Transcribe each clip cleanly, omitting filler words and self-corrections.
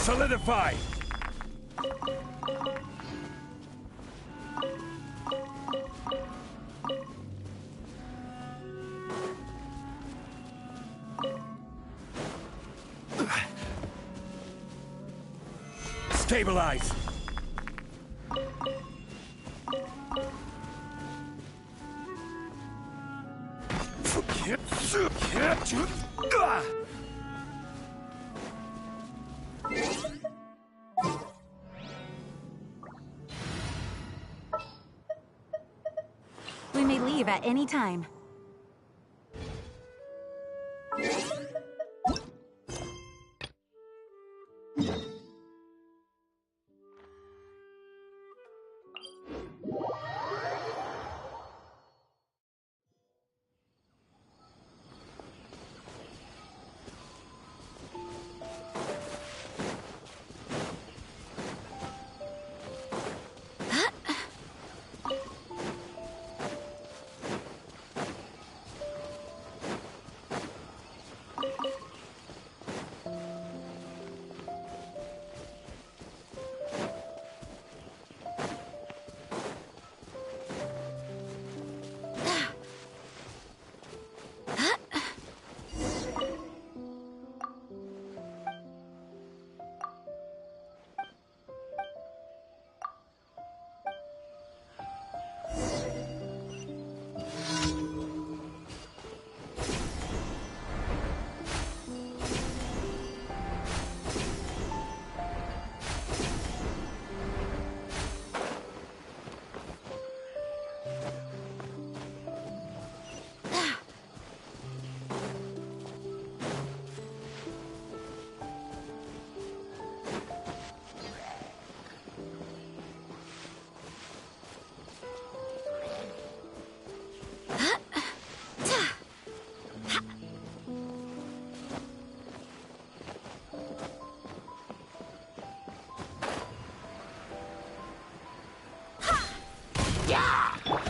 Solidify! Stabilize! We may leave at any time.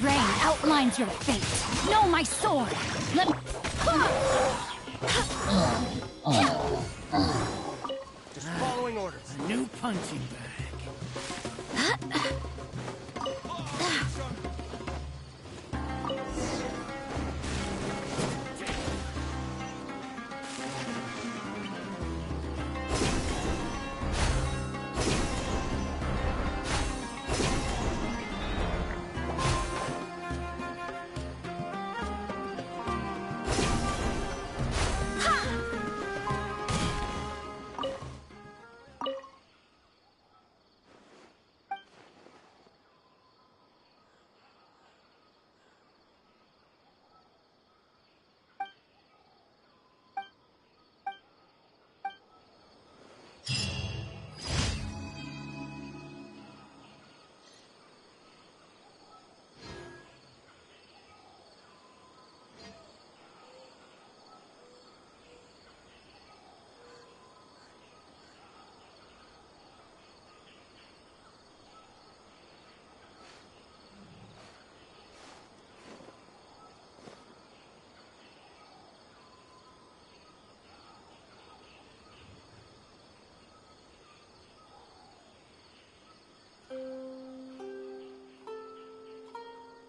Rain outlines your fate. Know my sword. Let me... Just following orders. A new punching bag.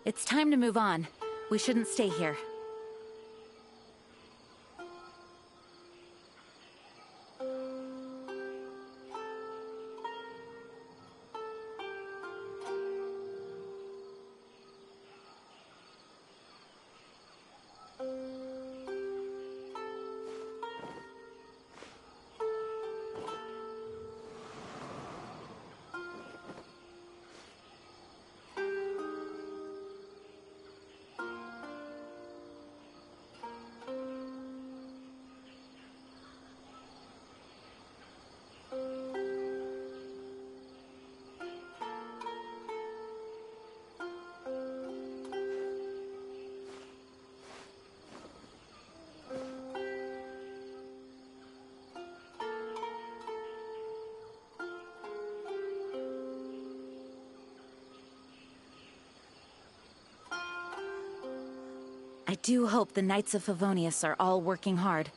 It's time to move on. We shouldn't stay here. I do hope the Knights of Favonius are all working hard.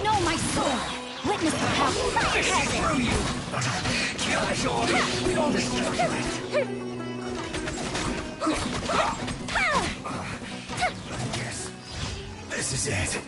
No, my sword! Witness the power! Through you! Kill the sword! We'll destroy it! I guess this is it.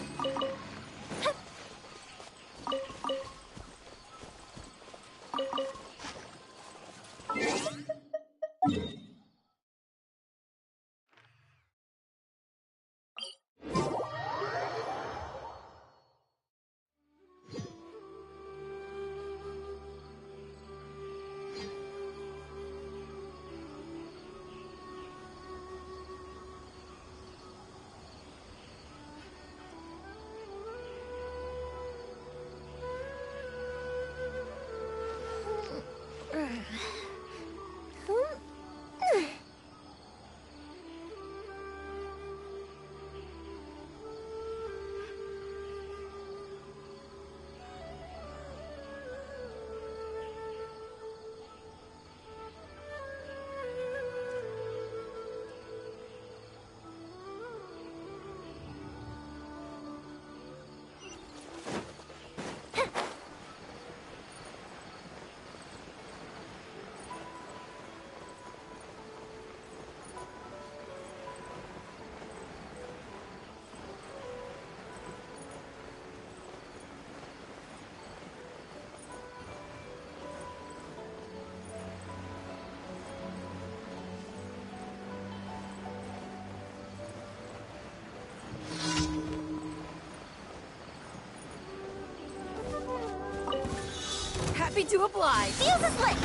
Happy to oblige. Feels as lit.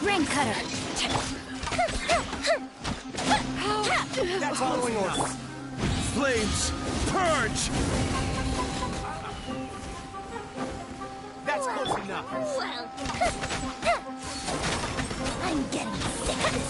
Rain cutter. That's following orders. Flames, purge! That's close enough. Well, I'm getting sick of this.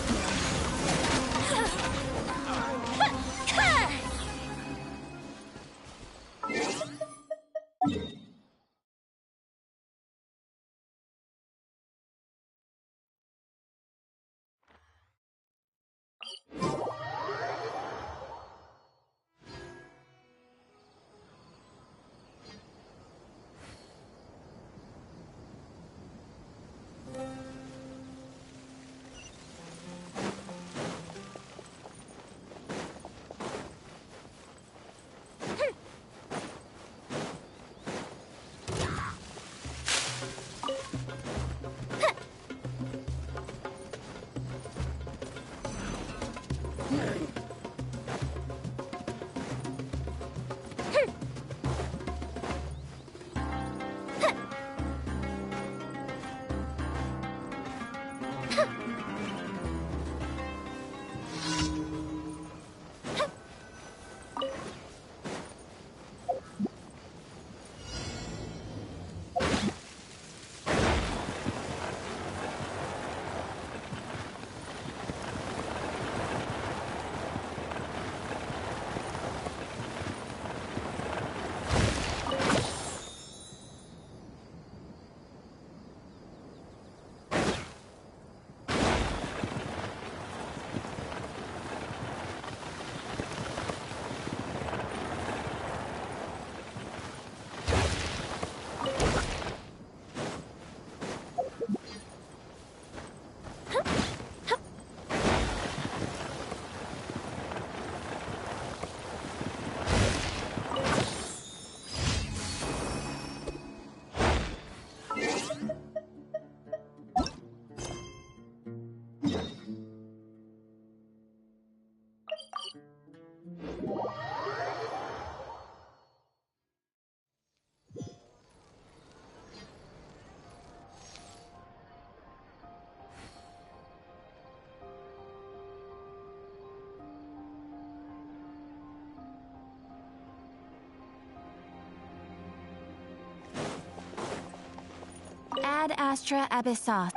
Ad Astra Abyssos.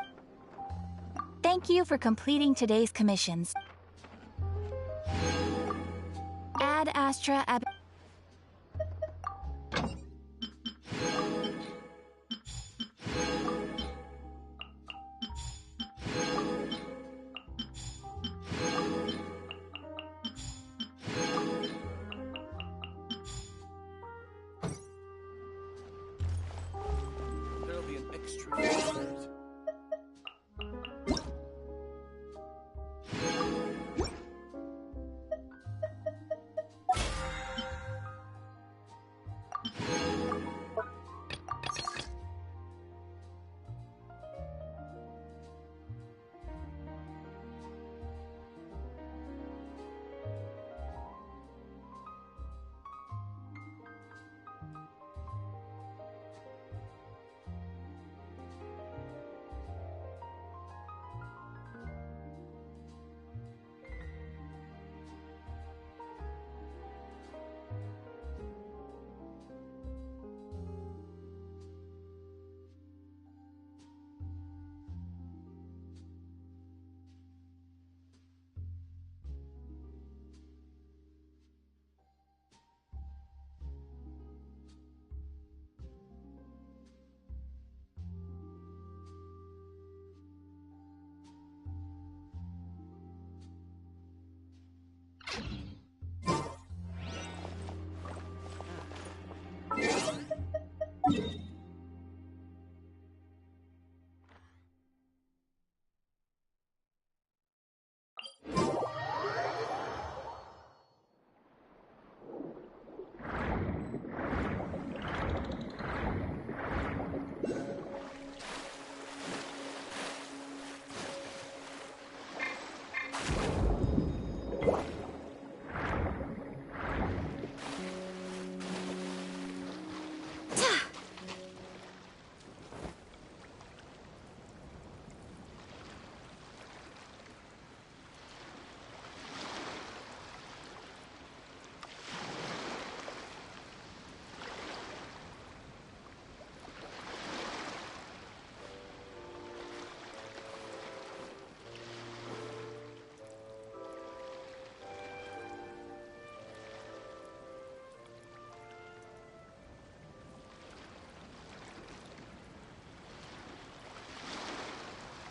Thank you for completing today's commissions. Ad Astra Ab... There'll be an extra effort.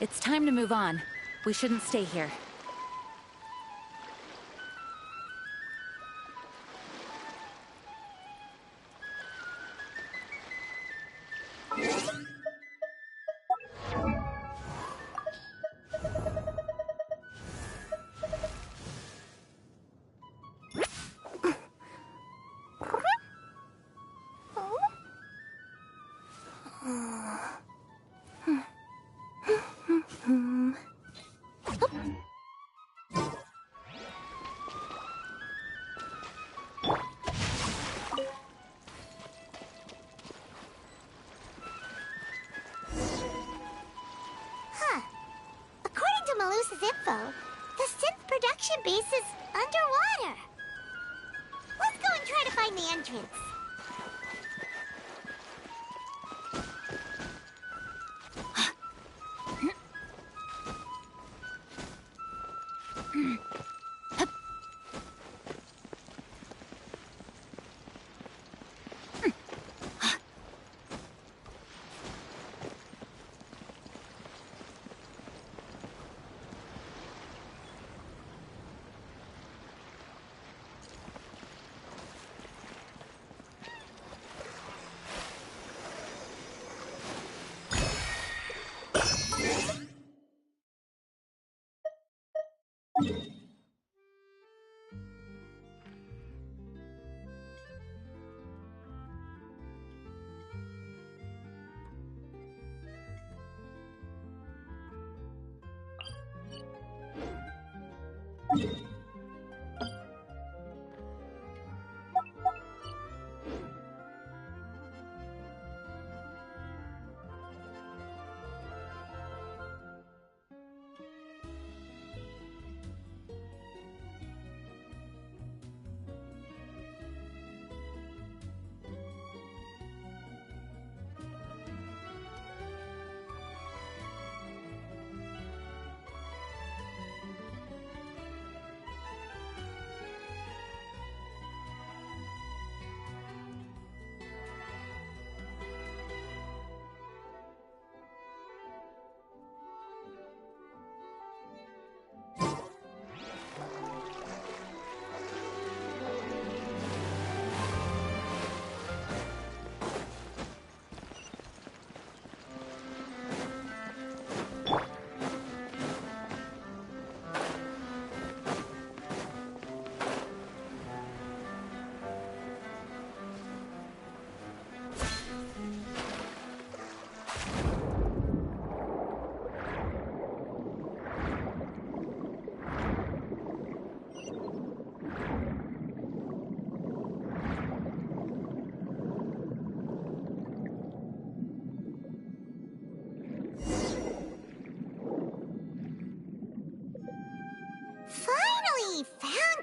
It's time to move on. We shouldn't stay here. According to Malusa's info, the synth production base is underwater. Let's go and try to find the entrance.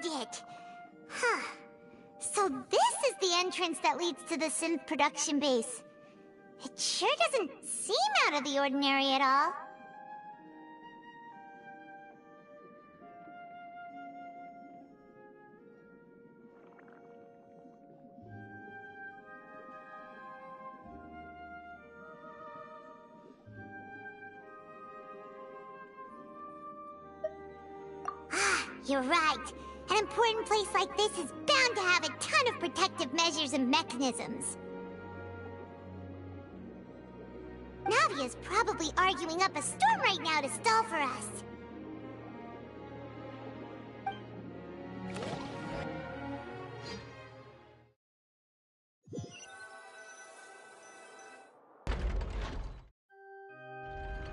it! Huh. So this is the entrance that leads to the synth production base. It sure doesn't seem out of the ordinary at all. You're right. An important place like this is bound to have a ton of protective measures and mechanisms. Navia's probably arguing up a storm right now to stall for us.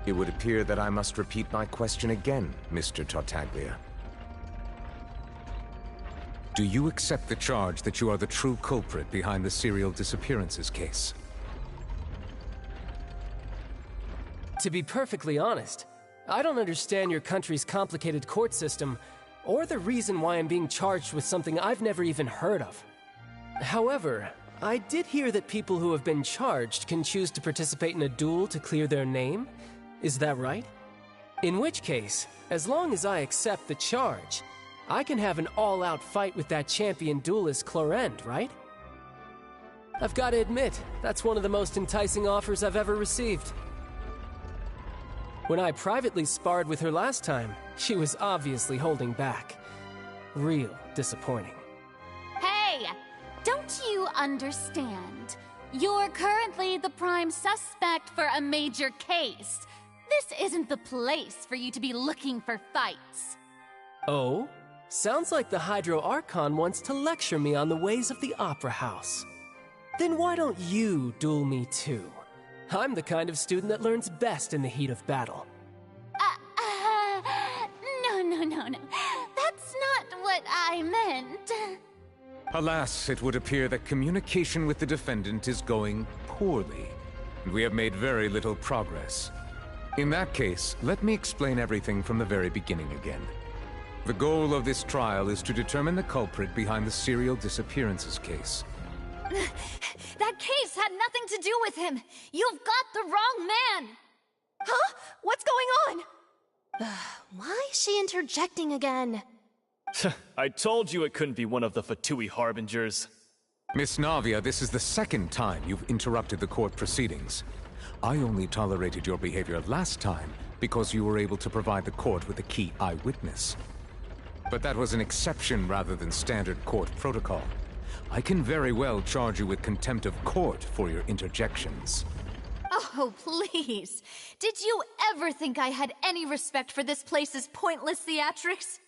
It would appear that I must repeat my question again, Mr. Tartaglia. Do you accept the charge that you are the true culprit behind the serial disappearances case? To be perfectly honest, I don't understand your country's complicated court system, or the reason why I'm being charged with something I've never even heard of. However, I did hear that people who have been charged can choose to participate in a duel to clear their name. Is that right? In which case, as long as I accept the charge, I can have an all-out fight with that champion duelist Clorend, right? I've got to admit, that's one of the most enticing offers I've ever received. When I privately sparred with her last time, she was obviously holding back. Real disappointing. Hey! Don't you understand? You're currently the prime suspect for a major case. This isn't the place for you to be looking for fights. Oh? Sounds like the Hydro Archon wants to lecture me on the ways of the Opera House. Then why don't you duel me too? I'm the kind of student that learns best in the heat of battle. No. That's not what I meant. Alas, it would appear that communication with the defendant is going poorly, and we have made very little progress. In that case, let me explain everything from the very beginning again. The goal of this trial is to determine the culprit behind the serial disappearances case. That case had nothing to do with him. You've got the wrong man. Huh? What's going on? Why is she interjecting again? I told you it couldn't be one of the Fatui Harbingers. Miss Navia, this is the second time you've interrupted the court proceedings. I only tolerated your behavior last time because you were able to provide the court with a key eyewitness. But that was an exception rather than standard court protocol. I can very well charge you with contempt of court for your interjections. Oh, please. Did you ever think I had any respect for this place's pointless theatrics?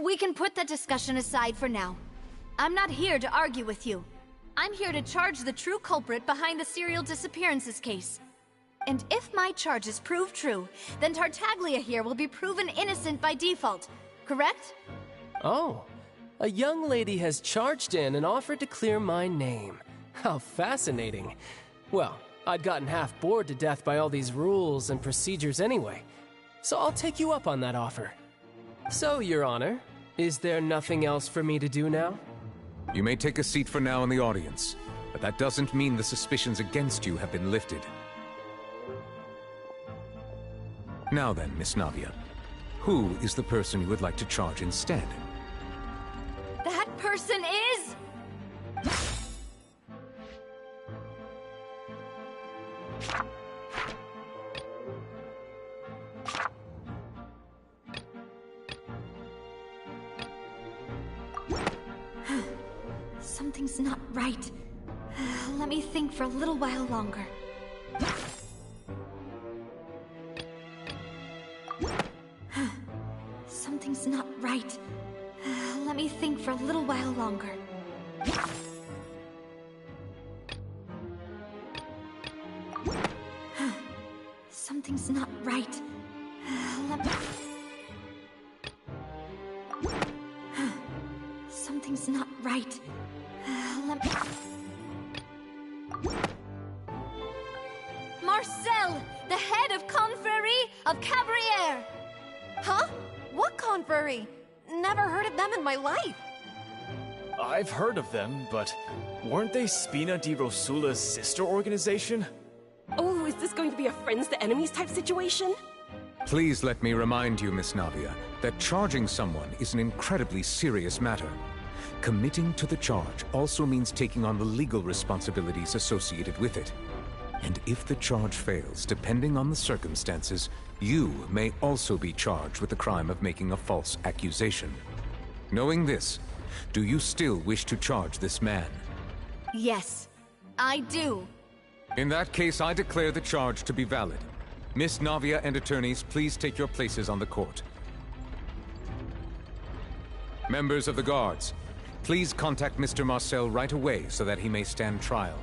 We can put that discussion aside for now. I'm not here to argue with you. I'm here to charge the true culprit behind the serial disappearances case. And if my charges prove true, then Tartaglia here will be proven innocent by default, correct? Oh, a young lady has charged in and offered to clear my name. How fascinating. Well, I'd gotten half bored to death by all these rules and procedures anyway, so I'll take you up on that offer. So, Your Honor, is there nothing else for me to do now? You may take a seat for now in the audience, but that doesn't mean the suspicions against you have been lifted. Now then, Miss Navia, who is the person you would like to charge instead? That person is... Something's not right. Let me think for a little while longer. Something's not right. Let me think for a little while longer. Something's not right. Let me... Something's not right. Let me... Marcel, the head of Confrérie of Cabrières! Huh? What confrérie? never heard of them in my life. I've heard of them, but weren't they Spina di Rosula's sister organization? Oh, is this going to be a friends to enemies type situation? Please let me remind you, Miss Navia, that charging someone is an incredibly serious matter. Committing to the charge also means taking on the legal responsibilities associated with it. And if the charge fails, depending on the circumstances, you may also be charged with the crime of making a false accusation. Knowing this, do you still wish to charge this man? Yes, I do. In that case, I declare the charge to be valid. Miss Navia and attorneys, please take your places on the court. Members of the guards, please contact Mr. Marcel right away so that he may stand trial.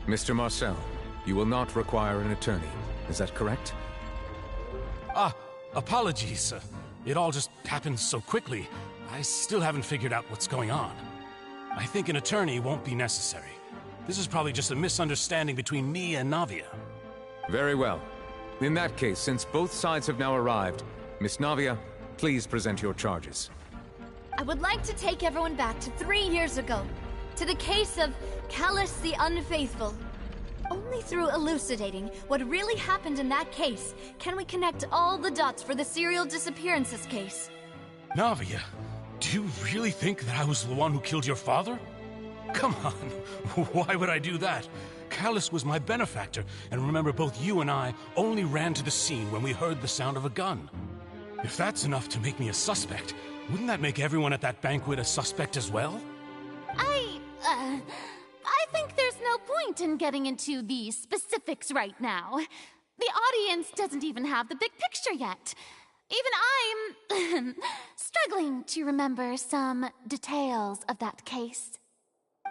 Mr. Marcel, you will not require an attorney. Is that correct? Apologies. It all just happened so quickly. I still haven't figured out what's going on. I think an attorney won't be necessary. This is probably just a misunderstanding between me and Navia. Very well. In that case, since both sides have now arrived, Miss Navia, please present your charges. I would like to take everyone back to 3 years ago, to the case of Callus the Unfaithful. Only through elucidating what really happened in that case can we connect all the dots for the serial disappearances case. Navia, do you really think that I was the one who killed your father? Come on, why would I do that? Callus was my benefactor, and remember both you and I only ran to the scene when we heard the sound of a gun. If that's enough to make me a suspect, wouldn't that make everyone at that banquet a suspect as well? I think there's no point in getting into the specifics right now. The audience doesn't even have the big picture yet. Even I'm struggling to remember some details of that case.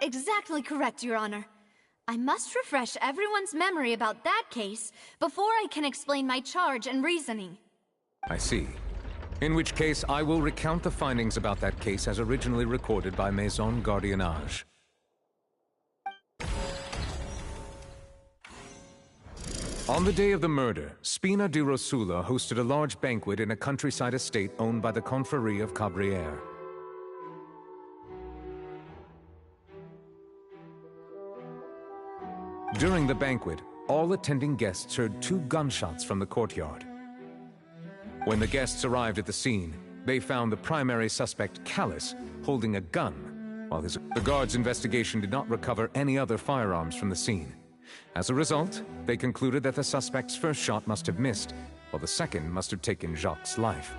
Exactly correct, Your Honor. I must refresh everyone's memory about that case before I can explain my charge and reasoning. I see. In which case, I will recount the findings about that case as originally recorded by Maison Gardiennage. On the day of the murder, Spina di Rosula hosted a large banquet in a countryside estate owned by the Confrérie of Cabrières. During the banquet, all attending guests heard 2 gunshots from the courtyard. When the guests arrived at the scene, they found the primary suspect, Callus, holding a gun, while the guards' investigation did not recover any other firearms from the scene. As a result, they concluded that the suspect's first shot must have missed, while the second must have taken Jacques' life.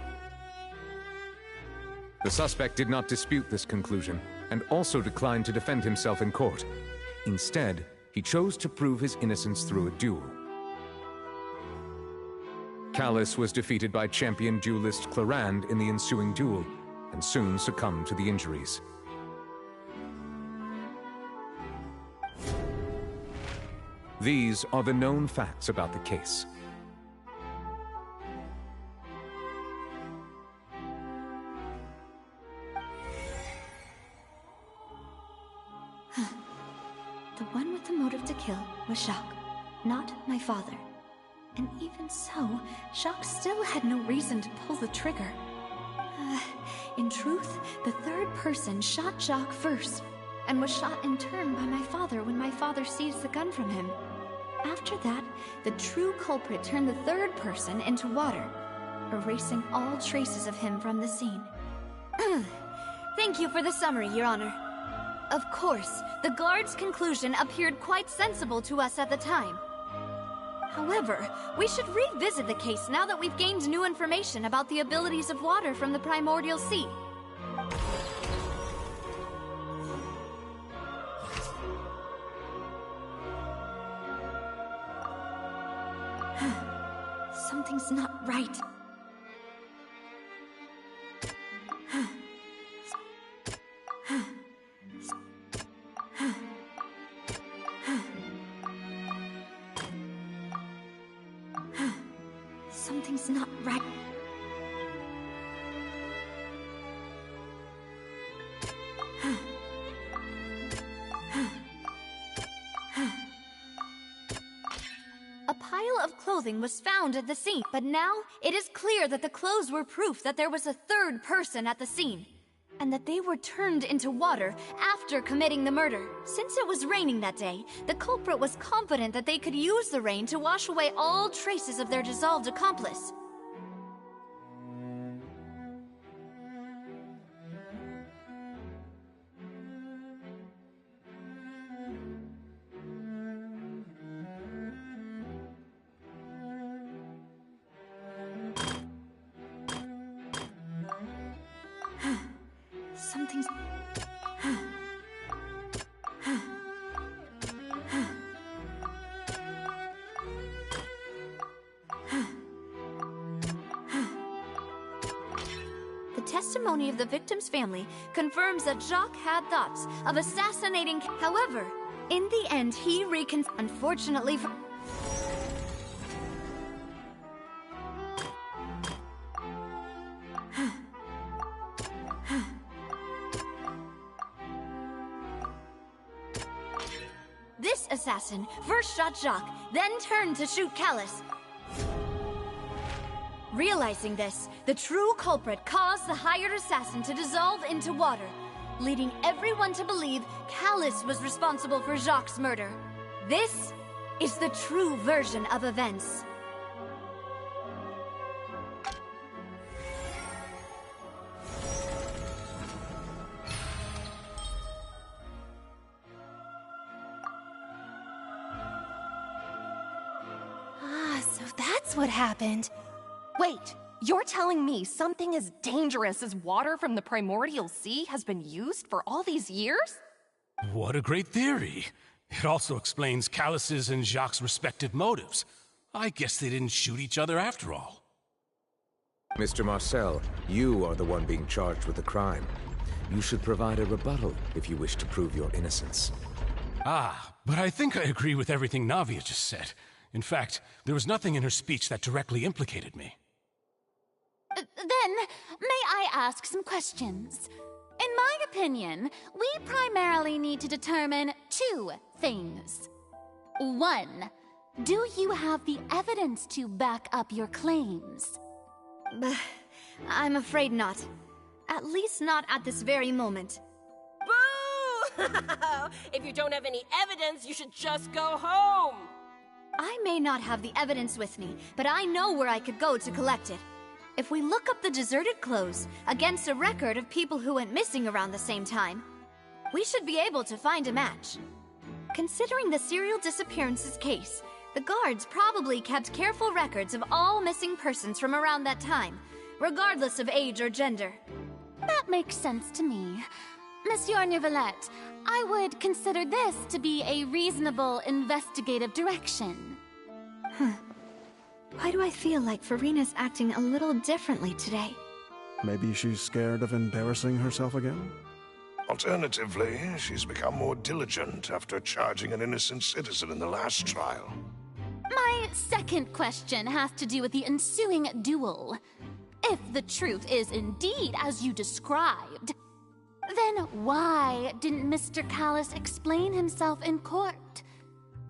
The suspect did not dispute this conclusion, and also declined to defend himself in court. Instead, he chose to prove his innocence through a duel. Callus was defeated by champion duelist Clarand in the ensuing duel, and soon succumbed to the injuries. These are the known facts about the case. The one with the motive to kill was Jacques, not my father. And even so, Jacques still had no reason to pull the trigger. In truth, the third person shot Jacques first, and was shot in turn by my father when my father seized the gun from him. After that, the true culprit turned the third person into water, erasing all traces of him from the scene. Thank you for the summary, Your Honor. Of course, the guard's conclusion appeared quite sensible to us at the time. However, we should revisit the case now that we've gained new information about the abilities of water from the primordial sea. Something's not right. Something's not right. A pile of clothing was found at the scene, but now it is clear that the clothes were proof that there was a third person at the scene, and that they were turned into water after committing the murder. Since it was raining that day, the culprit was confident that they could use the rain to wash away all traces of their dissolved accomplice. Something's... The testimony of the victim's family confirms that Jacques had thoughts of assassinating... However, in the end, he unfortunately for... This assassin first shot Jacques, then turned to shoot Callus. Realizing this, the true culprit caused the hired assassin to dissolve into water, leading everyone to believe Callus was responsible for Jacques' murder. This is the true version of events. So that's what happened. Wait, you're telling me something as dangerous as water from the primordial sea has been used for all these years? What a great theory. It also explains Callus's and Jacques' respective motives. I guess they didn't shoot each other after all. Mr. Marcel, you are the one being charged with the crime. You should provide a rebuttal if you wish to prove your innocence. Ah, but I think I agree with everything Navia just said. In fact, there was nothing in her speech that directly implicated me. Then, may I ask some questions? In my opinion, we primarily need to determine two things. One, do you have the evidence to back up your claims? I'm afraid not. At least not at this very moment. Boo! If you don't have any evidence, you should just go home! I may not have the evidence with me, but I know where I could go to collect it. If we look up the deserted clothes against a record of people who went missing around the same time, we should be able to find a match. Considering the serial disappearances case, the guards probably kept careful records of all missing persons from around that time, regardless of age or gender. That makes sense to me. Monsieur Neuvillette, I would consider this to be a reasonable investigative direction. Why do I feel like Farina's acting a little differently today? Maybe she's scared of embarrassing herself again? Alternatively, she's become more diligent after charging an innocent citizen in the last trial. My second question has to do with the ensuing duel. If the truth is indeed as you described, then why didn't Mr. Callus explain himself in court?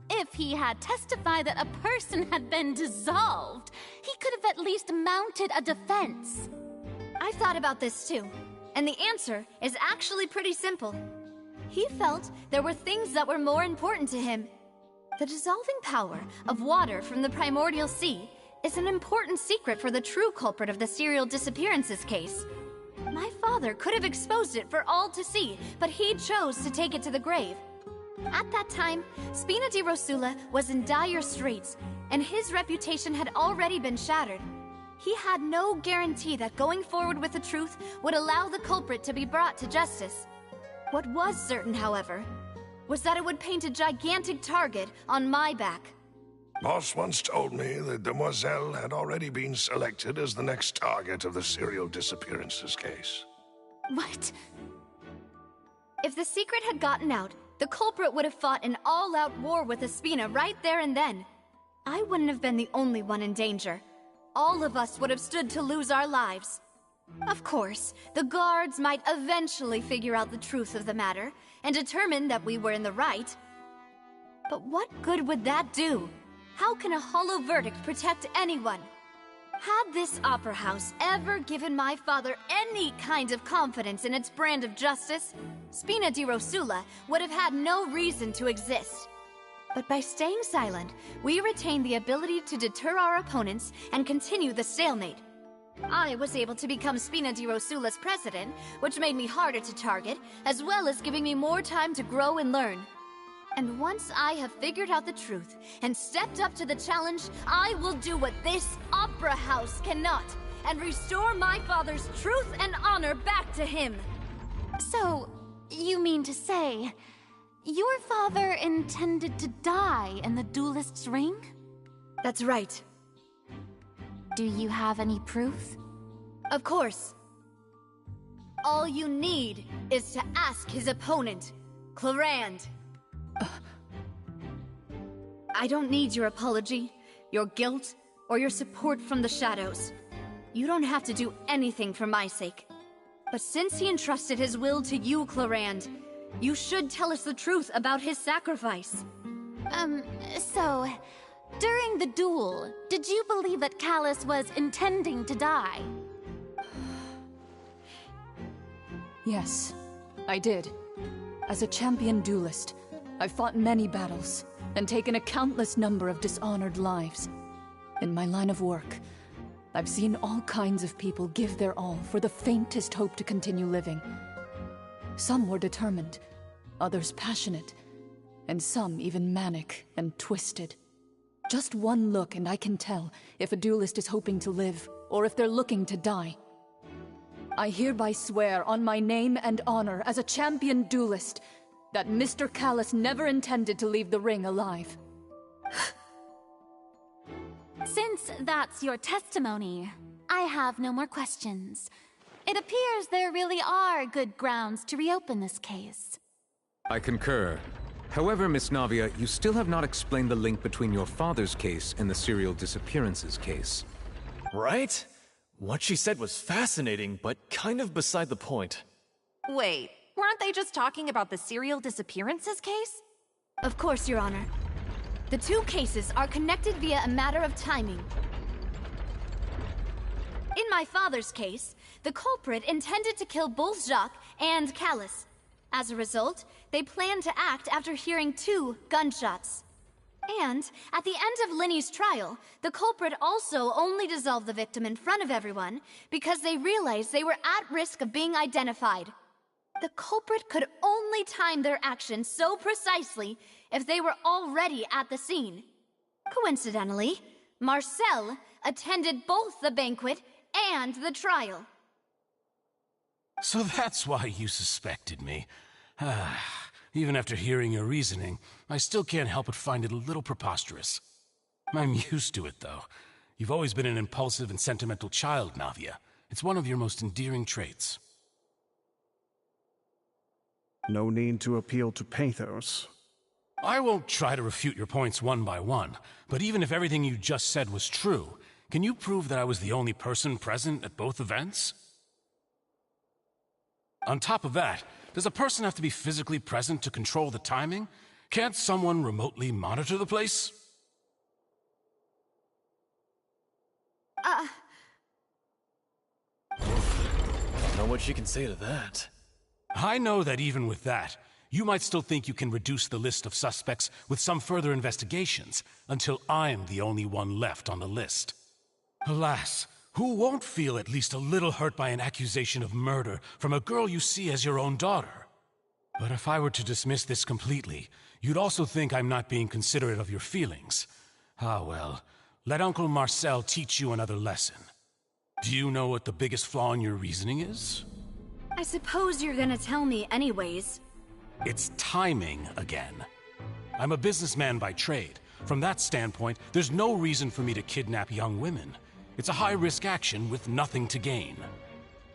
If he had testified that a person had been dissolved, he could have at least mounted a defense. I've thought about this too, and the answer is actually pretty simple. He felt there were things that were more important to him. The dissolving power of water from the primordial sea is an important secret for the true culprit of the serial disappearances case. My father could have exposed it for all to see, but he chose to take it to the grave. At that time, Spina di Rosula was in dire straits, and his reputation had already been shattered. He had no guarantee that going forward with the truth would allow the culprit to be brought to justice. What was certain, however, was that it would paint a gigantic target on my back. Boss once told me that Demoiselle had already been selected as the next target of the serial disappearances case. What? If the secret had gotten out, the culprit would have fought an all-out war with Espina right there and then. I wouldn't have been the only one in danger. All of us would have stood to lose our lives. Of course, the guards might eventually figure out the truth of the matter and determine that we were in the right. But what good would that do? How can a hollow verdict protect anyone? Had this opera house ever given my father any kind of confidence in its brand of justice, Spina di Rosula would have had no reason to exist. But by staying silent, we retain the ability to deter our opponents and continue the stalemate. I was able to become Spina di Rosula's president, which made me harder to target, as well as giving me more time to grow and learn. And once I have figured out the truth and stepped up to the challenge, I will do what this opera house cannot, and restore my father's truth and honor back to him. So, you mean to say, your father intended to die in the duelist's ring? That's right. Do you have any proof? Of course. All you need is to ask his opponent, Clarand. I don't need your apology, your guilt, or your support from the shadows. You don't have to do anything for my sake. But since he entrusted his will to you, Clarand, you should tell us the truth about his sacrifice. So, during the duel, did you believe that Callus was intending to die? Yes, I did. As a champion duelist, I've fought many battles and taken a countless number of dishonored lives. In my line of work, I've seen all kinds of people give their all for the faintest hope to continue living. Some were determined, others passionate, and some even manic and twisted. Just one look and I can tell if a duelist is hoping to live or if they're looking to die. I hereby swear on my name and honor as a champion duelist that Mr. Callus never intended to leave the ring alive. Since that's your testimony, I have no more questions. It appears there really are good grounds to reopen this case. I concur. However, Miss Navia, you still have not explained the link between your father's case and the serial disappearances case. Right? What she said was fascinating, but kind of beside the point. Wait, weren't they just talking about the serial disappearances case? Of course, Your Honor. The two cases are connected via a matter of timing. In my father's case, the culprit intended to kill both Jacques and Callus. As a result, they planned to act after hearing 2 gunshots. And at the end of Linny's trial, the culprit also only dissolved the victim in front of everyone because they realized they were at risk of being identified. The culprit could only time their actions so precisely if they were already at the scene. Coincidentally, Marcel attended both the banquet and the trial. So that's why you suspected me. Even after hearing your reasoning, I still can't help but find it a little preposterous. I'm used to it, though. You've always been an impulsive and sentimental child, Navia. It's one of your most endearing traits. No need to appeal to pathos. I won't try to refute your points one by one, but even if everything you just said was true, can you prove that I was the only person present at both events? On top of that, does a person have to be physically present to control the timing? Can't someone remotely monitor the place? Don't know what she can say to that. I know that even with that, you might still think you can reduce the list of suspects with some further investigations until I'm the only one left on the list. Alas, who won't feel at least a little hurt by an accusation of murder from a girl you see as your own daughter? But if I were to dismiss this completely, you'd also think I'm not being considerate of your feelings. Ah well, let Uncle Marcel teach you another lesson. Do you know what the biggest flaw in your reasoning is? I suppose you're gonna tell me anyways. It's timing again. I'm a businessman by trade. From that standpoint, there's no reason for me to kidnap young women. It's a high-risk action with nothing to gain.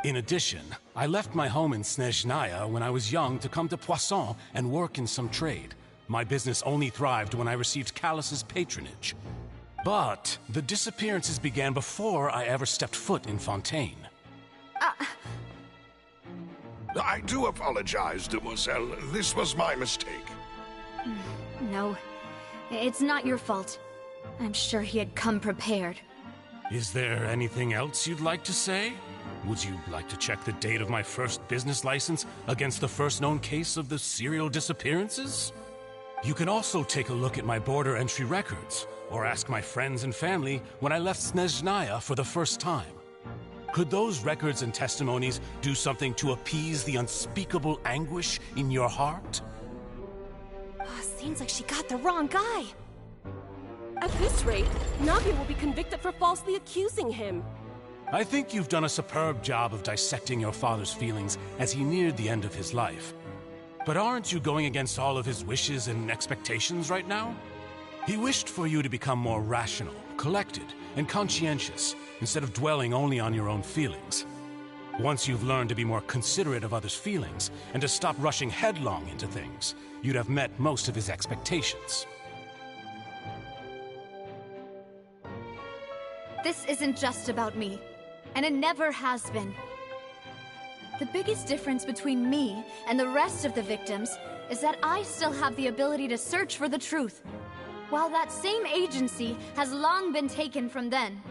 In addition, I left my home in Snezhnaya when I was young to come to Poisson and work in some trade. My business only thrived when I received Callus's patronage. But the disappearances began before I ever stepped foot in Fontaine. I do apologize, Demoiselle. This was my mistake. No, it's not your fault. I'm sure he had come prepared. Is there anything else you'd like to say? Would you like to check the date of my first business license against the first known case of the serial disappearances? You can also take a look at my border entry records, or ask my friends and family when I left Snezhnaya for the first time. Could those records and testimonies do something to appease the unspeakable anguish in your heart? Seems like she got the wrong guy. At this rate, Navia will be convicted for falsely accusing him. I think you've done a superb job of dissecting your father's feelings as he neared the end of his life. But aren't you going against all of his wishes and expectations right now? He wished for you to become more rational, collected, and conscientious, instead of dwelling only on your own feelings. Once you've learned to be more considerate of others' feelings, and to stop rushing headlong into things, you'd have met most of his expectations. This isn't just about me, and it never has been. The biggest difference between me and the rest of the victims is that I still have the ability to search for the truth, while that same agency has long been taken from them.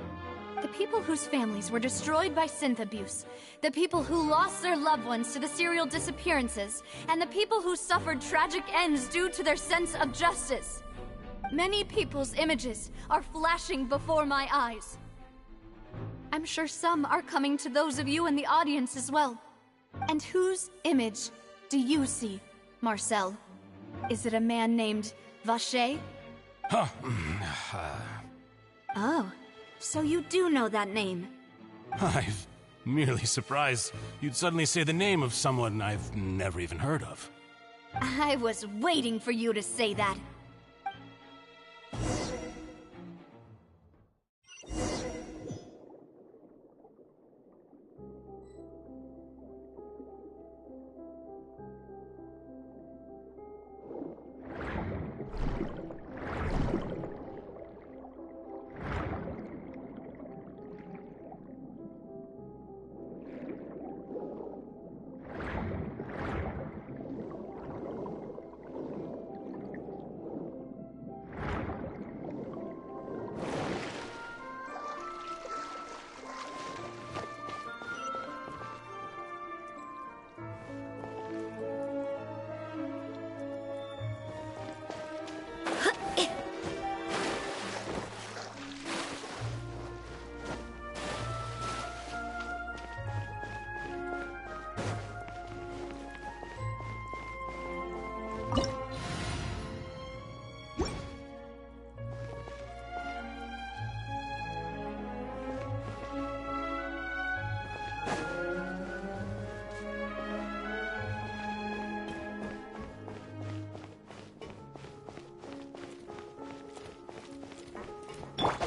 The people whose families were destroyed by synth abuse, the people who lost their loved ones to the serial disappearances, and the people who suffered tragic ends due to their sense of justice. Many people's images are flashing before my eyes. I'm sure some are coming to those of you in the audience as well. And whose image do you see, Marcel? Is it a man named Vacher? Oh, so you do know that name. I'm merely surprised you'd suddenly say the name of someone I've never even heard of. I was waiting for you to say that.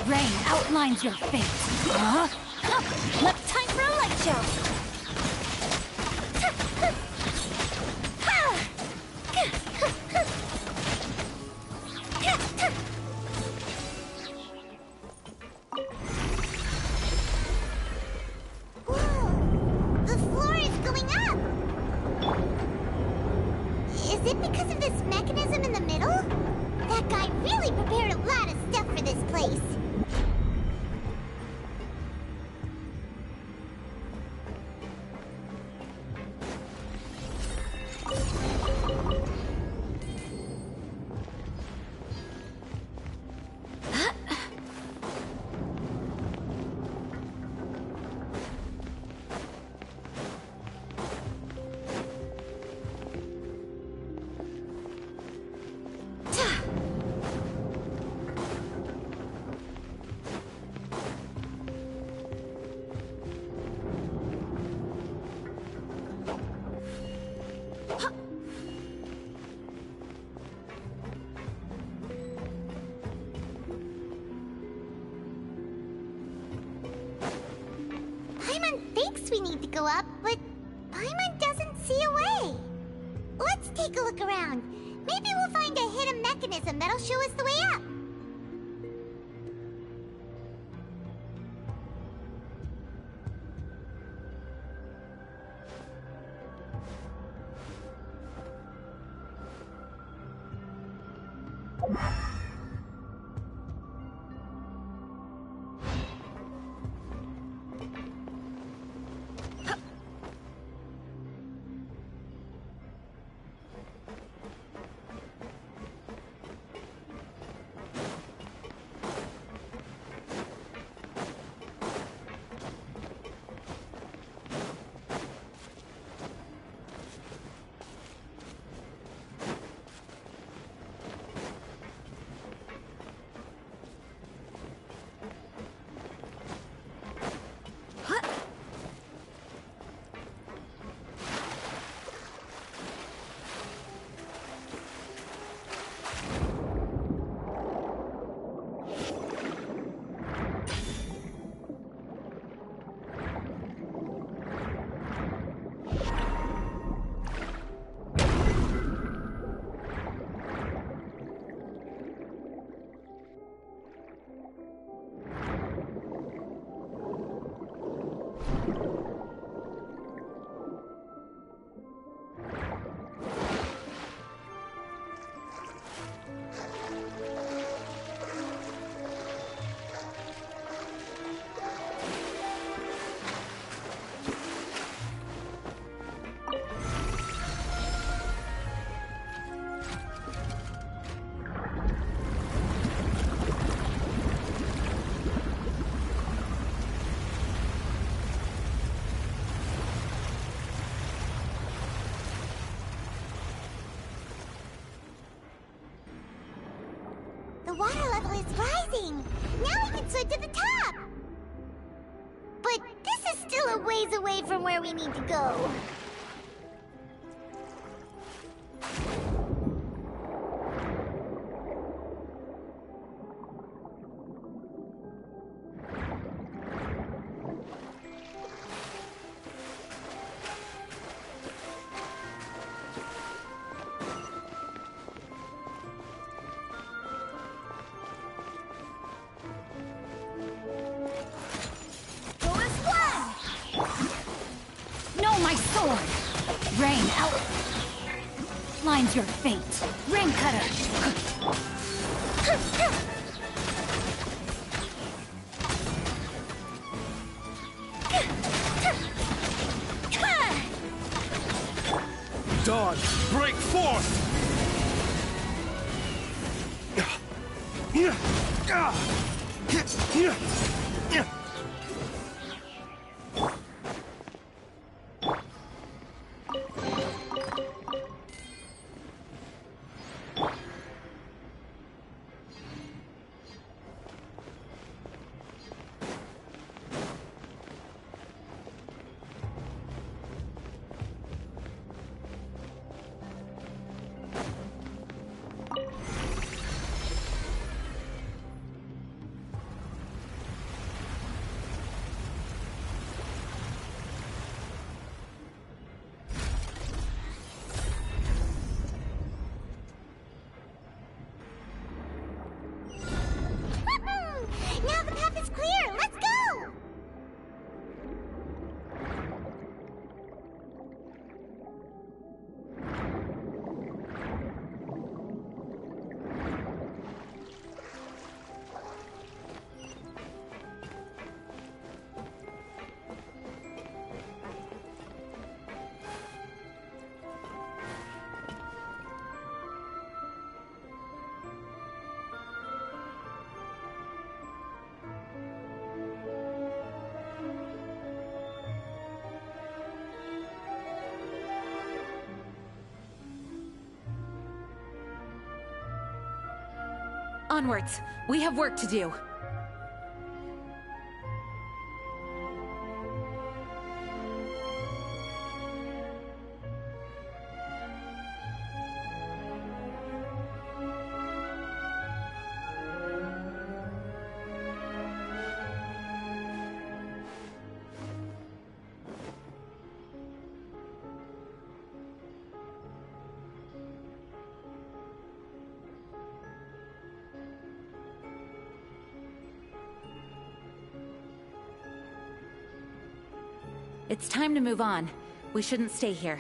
Rain outlines your fate. Huh? Time for a light show. Whoa! The floor is going up! Is it because of this mechanism in the middle? That guy really prepared a lot of stuff for this place. We need to go up, but Paimon doesn't see a way. Let's take a look around. Maybe we'll find a hidden mechanism that'll show us the way up. the water level is rising. Now we can swim to the top. But this is still a ways away from where we need to go. Rain out. Line's your fate. Rain cutter. Dawn, break forth! Now the path is clear! Let's go! Onwards. We have work to do. It's time to move on. We shouldn't stay here.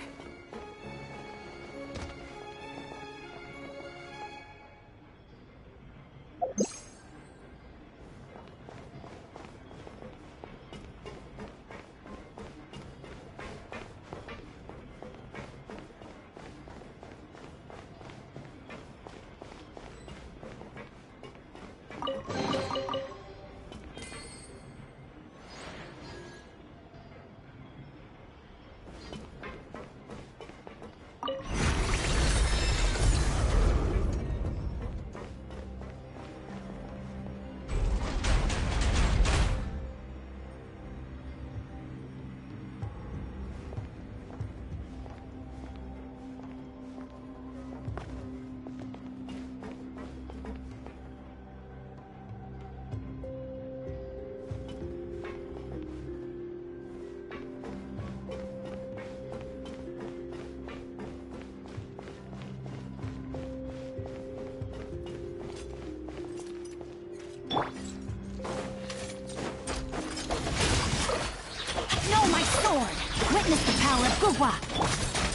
No, my sword! Witness the power of Gugwa!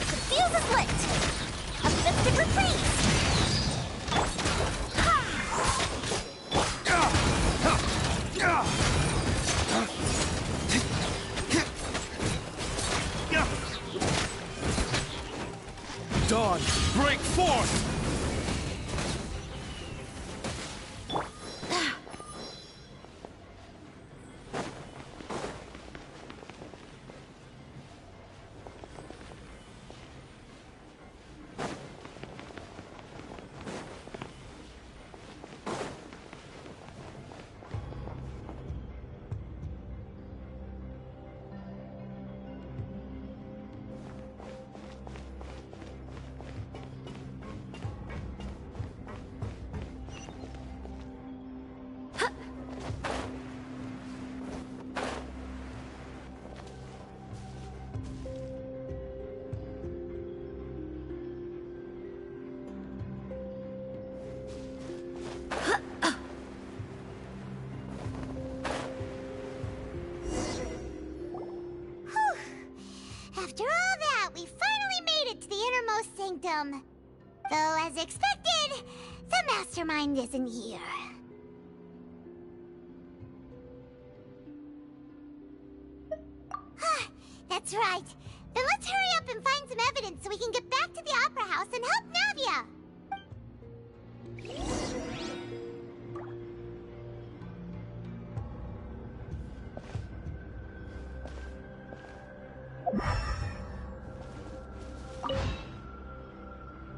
The fuse is lit! A mystic retreat! Dawn, break forth! them. Though, as expected, the mastermind isn't here. That's right. Then let's hurry up and find some evidence so we can get back to the Opera House and help Navia!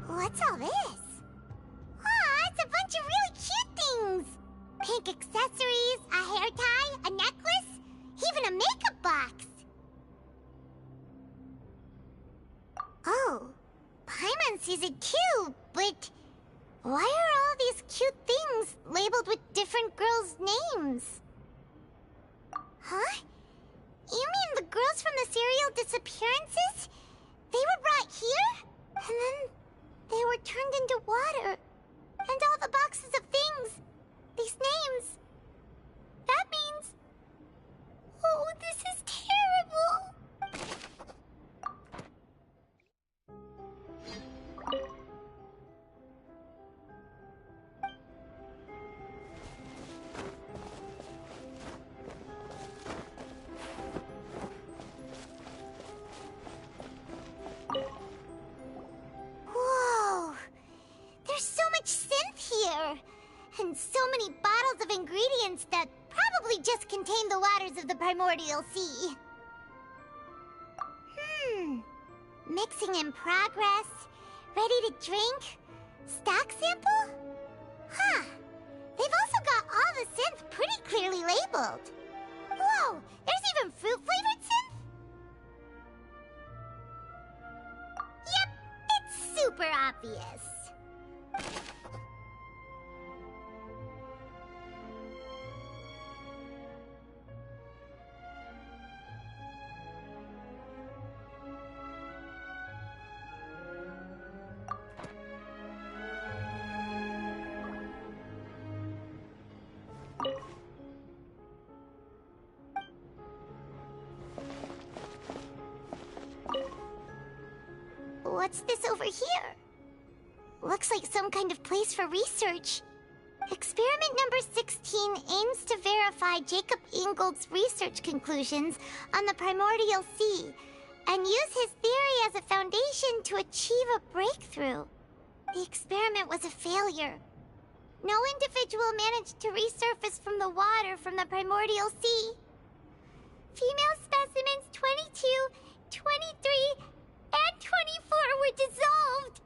What's all this? Aw, it's a bunch of really cute things! Pink accessories, a hair tie, a necklace, even a makeup box! Oh, Paimon sees it too, but why are all these cute things labeled with different girls' names? Huh? You mean the girls from the serial disappearances? They were brought here? And then they were turned into water. And all the boxes of things. These names. That means... Oh, this is terrible! Whoa! There's so much synth here! And so many bottles of ingredients that probably just contain the waters of the primordial sea. Mixing in progress. Ready to drink? Stock sample? Huh. They've also got all the synth pretty clearly labeled. Whoa! There's even fruit-flavored synth? Yep, it's super obvious. What's this over here? Looks like some kind of place for research. Experiment number 16 aims to verify Jacob Ingold's research conclusions on the primordial sea and use his theory as a foundation to achieve a breakthrough. The experiment was a failure. No individual managed to resurface from the water from the primordial sea. Female specimens 22, 23, and 24 were dissolved.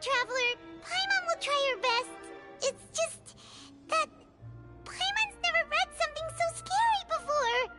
Traveler. Paimon will try her best. It's just that Paimon's never read something so scary before.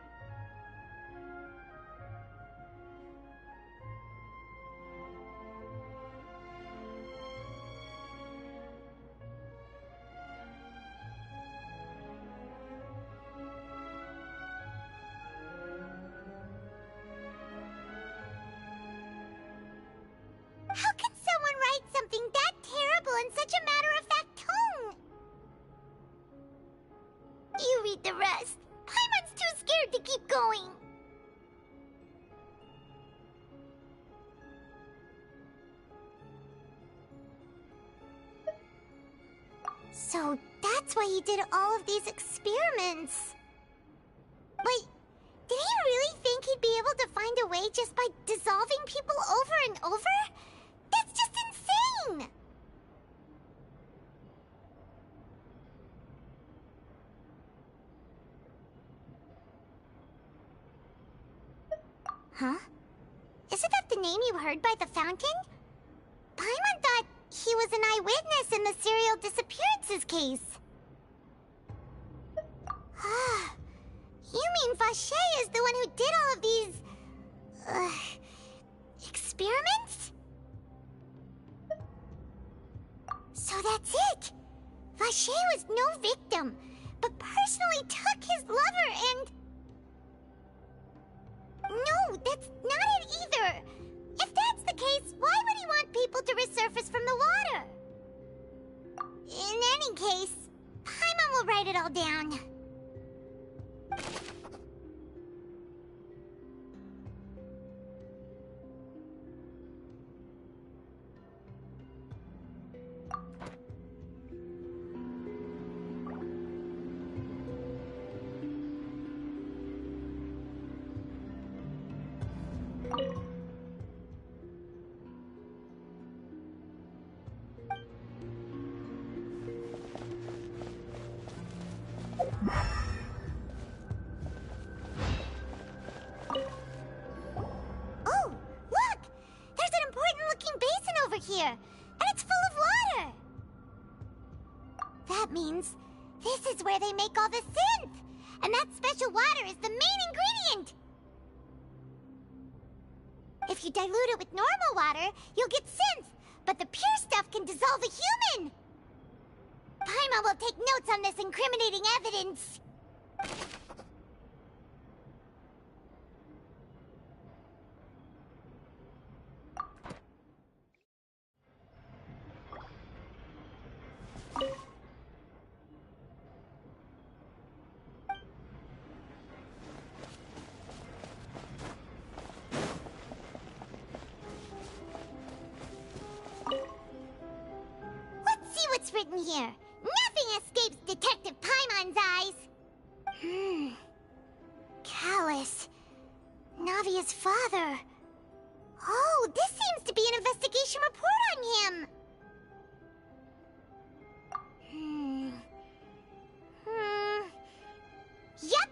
How can someone write something that terrible in such a matter-of-fact tone? You read the rest. Paimon's too scared to keep going. So that's why he did all of these experiments. But did he really think he'd be able to find a way just by dissolving people over and over? That's just insane! Huh? Isn't that the name you heard by the fountain? Paimon thought he was an eyewitness in the serial disappearances case. You mean Vache is the one who did all of these... experiments? So that's it! Vache was no victim, but personally took his lover and... No, that's not it either! If that's the case, why would he want people to resurface from the water? In any case, Paimon will write it all down. Oh, look! There's an important-looking basin over here, and it's full of water! That means this is where they make all the synth! And that special water is the main ingredient! If you dilute it with normal water, you'll get synth, but the pure stuff can dissolve a human! Paimon will take notes on this incriminating evidence. Let's see what's written here. Nothing escapes Detective Paimon's eyes. Callus. Navia's father. Oh, this seems to be an investigation report on him. Yep,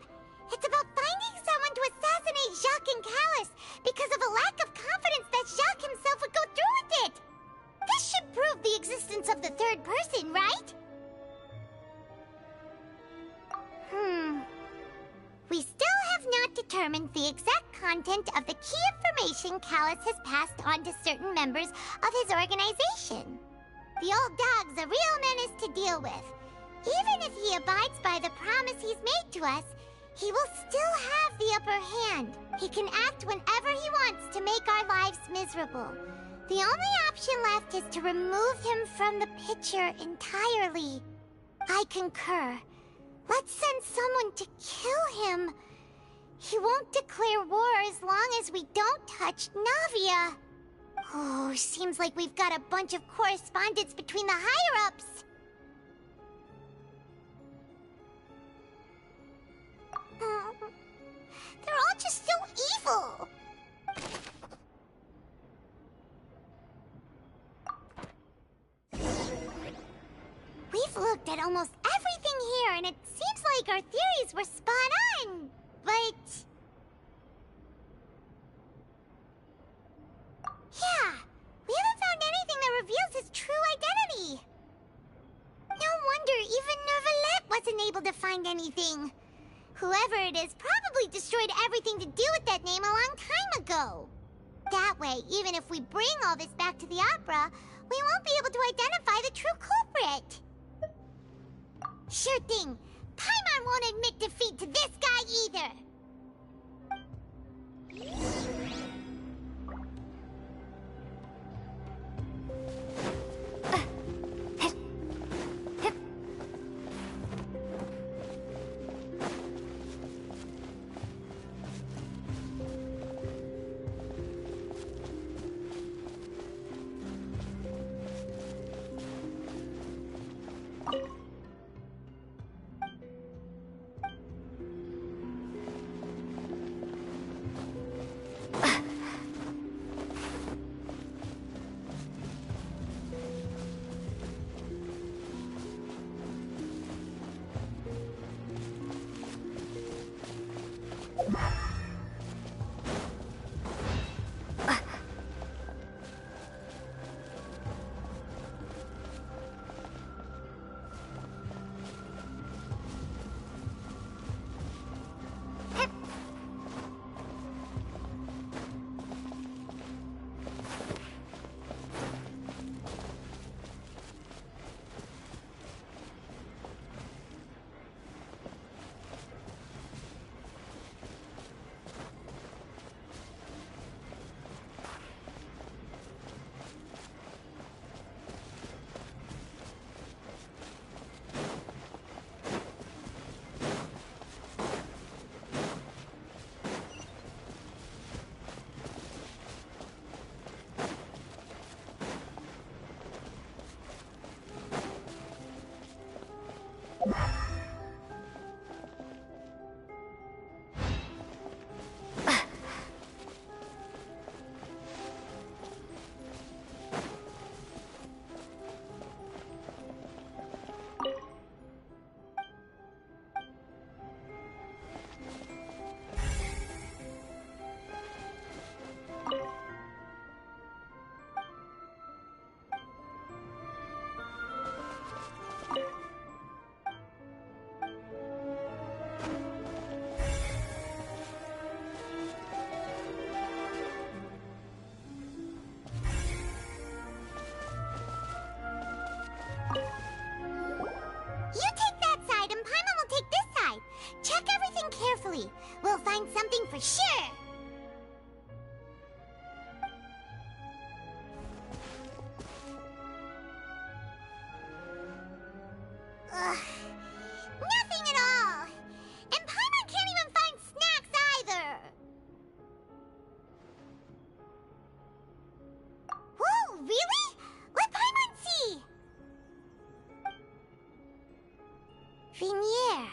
it's about finding someone to assassinate Jacques and Callus because of a lack of confidence that Jacques himself would go through with it. This should prove the existence of the third person, right? We still have not determined the exact content of the key information Callus has passed on to certain members of his organization. The old dog's a real menace to deal with. Even if he abides by the promise he's made to us, he will still have the upper hand. He can act whenever he wants to make our lives miserable. The only option left is to remove him from the picture entirely. I concur. Let's send someone to kill him. He won't declare war as long as we don't touch Navia. Oh, seems like we've got a bunch of correspondence between the higher-ups. They're all just so evil. We've looked at almost everything here, and it seems like our theories were spot on, but... Yeah, we haven't found anything that reveals his true find anything. Whoever it is probably destroyed everything to do with that name a long time ago. That way, even if we bring all this back to the opera, we won't be able to identify the true culprit. Sure thing. Paimon won't admit defeat to this guy either. We'll find something for sure. Ugh. Nothing at all. And Paimon can't even find snacks either. Whoa, really? Let Paimon see. Vinier.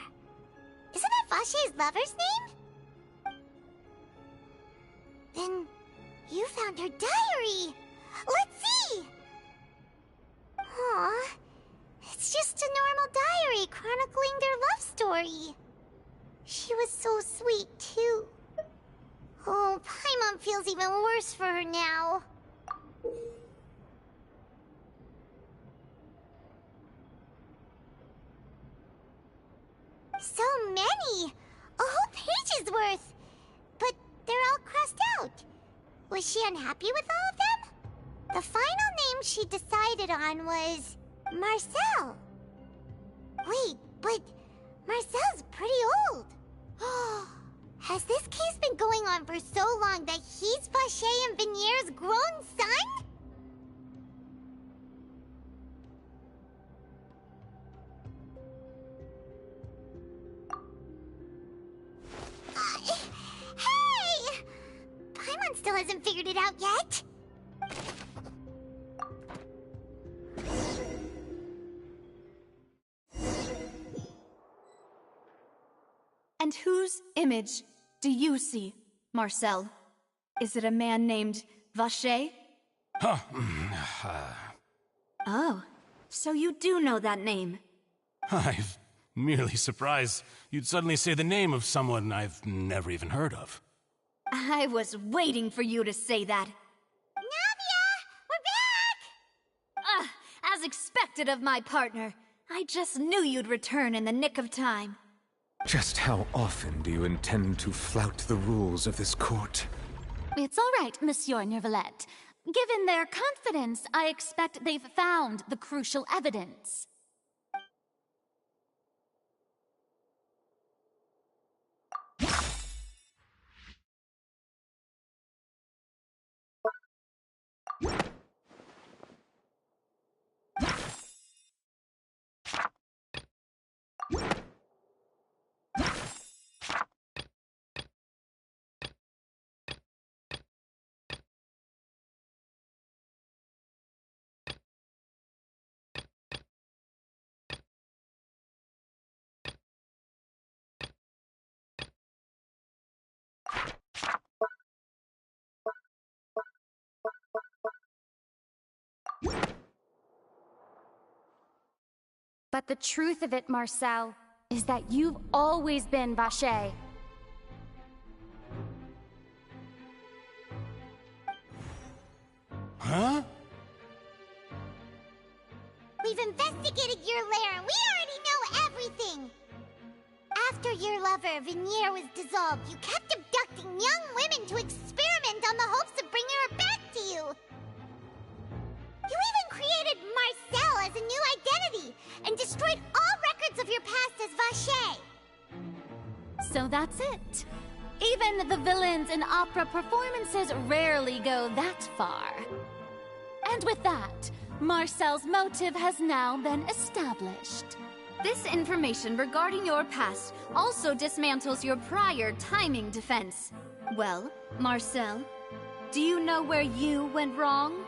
Isn't that Vache's lover's name? Then you found her diary. Let's see. Aw, it's just a normal diary chronicling their love story. She was so sweet, too. Oh, Paimon feels even worse for her now. So many! A whole page's worth! But they're all crossed out. Was she unhappy with all of them? The final name she decided on was Marcel. Wait, but Marcel's pretty old. Has this case been going on for so long that he's Vache and Vinier's grown son? Hey! Paimon still hasn't figured it out yet. And whose image do you see, Marcel? Is it a man named Vache? Oh, so you do know that name. I'm merely surprised you'd suddenly say the name of someone I've never even heard of. I was waiting for you to say that. Navia! We're back! As expected of my partner. I just knew you'd return in the nick of time. Just how often do you intend to flout the rules of this court? It's all right, Monsieur Nervalette. Given their confidence, I expect they've found the crucial evidence. But the truth of it, Marcel, is that you've always been Vacher. Huh? We've investigated your lair and we already know everything! After your lover, Venier, was dissolved, you kept abducting young women to experiment on the hopes of bringing her back to you! You even created Marcel as a new identity and destroyed all records of your past as Vacher! So that's it. Even the villains in opera performances rarely go that far. And with that, Marcel's motive has now been established. This information regarding your past also dismantles your prior timing defense. Well, Marcel, do you know where you went wrong?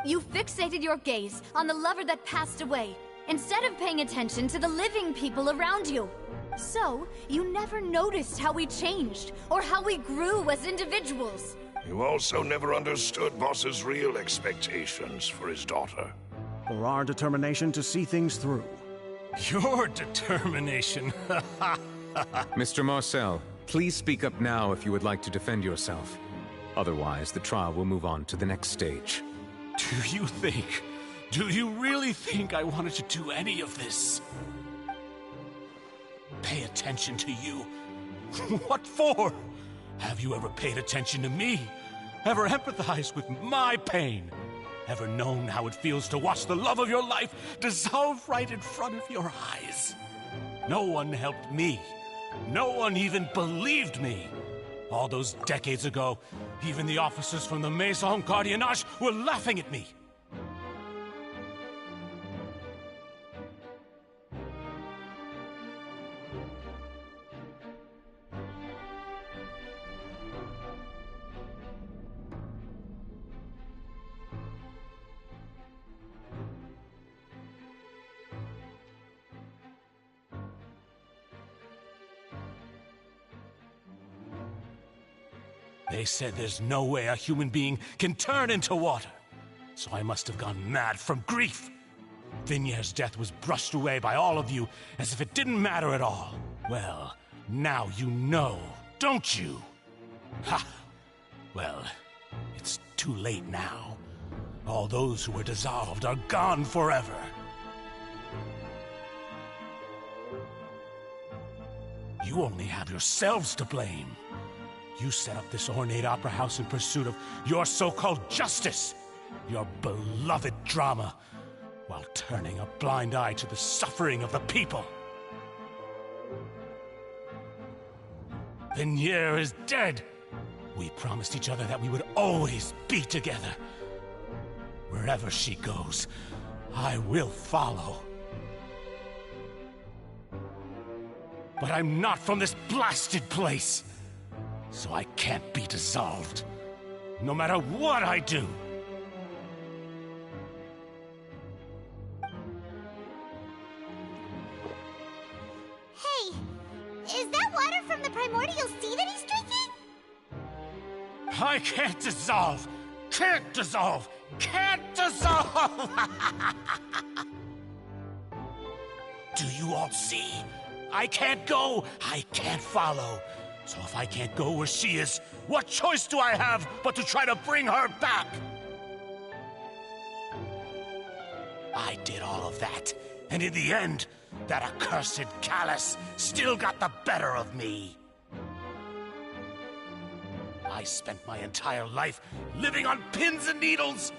You fixated your gaze on the lover that passed away, instead of paying attention to the living people around you. So, you never noticed how we changed, or how we grew as individuals. You also never understood Boss's real expectations for his daughter. Or our determination to see things through. Your determination. Mr. Marcel, please speak up now if you would like to defend yourself. Otherwise, the trial will move on to the next stage. Do you really think I wanted to do any of this? Pay attention to you? What for? Have you ever paid attention to me? Ever empathized with my pain? Ever known how it feels to watch the love of your life dissolve right in front of your eyes? No one helped me. No one even believed me. All those decades ago, even the officers from the Maison Gardiennage were laughing at me. They said there's no way a human being can turn into water. So I must have gone mad from grief. Vinier's death was brushed away by all of you as if it didn't matter at all. Well, now you know, don't you? Ha! Well, it's too late now. All those who were dissolved are gone forever. You only have yourselves to blame. You set up this ornate opera house in pursuit of your so-called justice, your beloved drama, while turning a blind eye to the suffering of the people. Venier is dead. We promised each other that we would always be together. Wherever she goes, I will follow. But I'm not from this blasted place. So I can't be dissolved, no matter what I do. Hey, is that water from the primordial sea that he's drinking? I can't dissolve! Can't dissolve! Can't dissolve! Do you all see? I can't go! I can't follow! So if I can't go where she is, what choice do I have but to try to bring her back? I did all of that, and in the end, That accursed Callus still got the better of me. I spent my entire life living on pins and needles,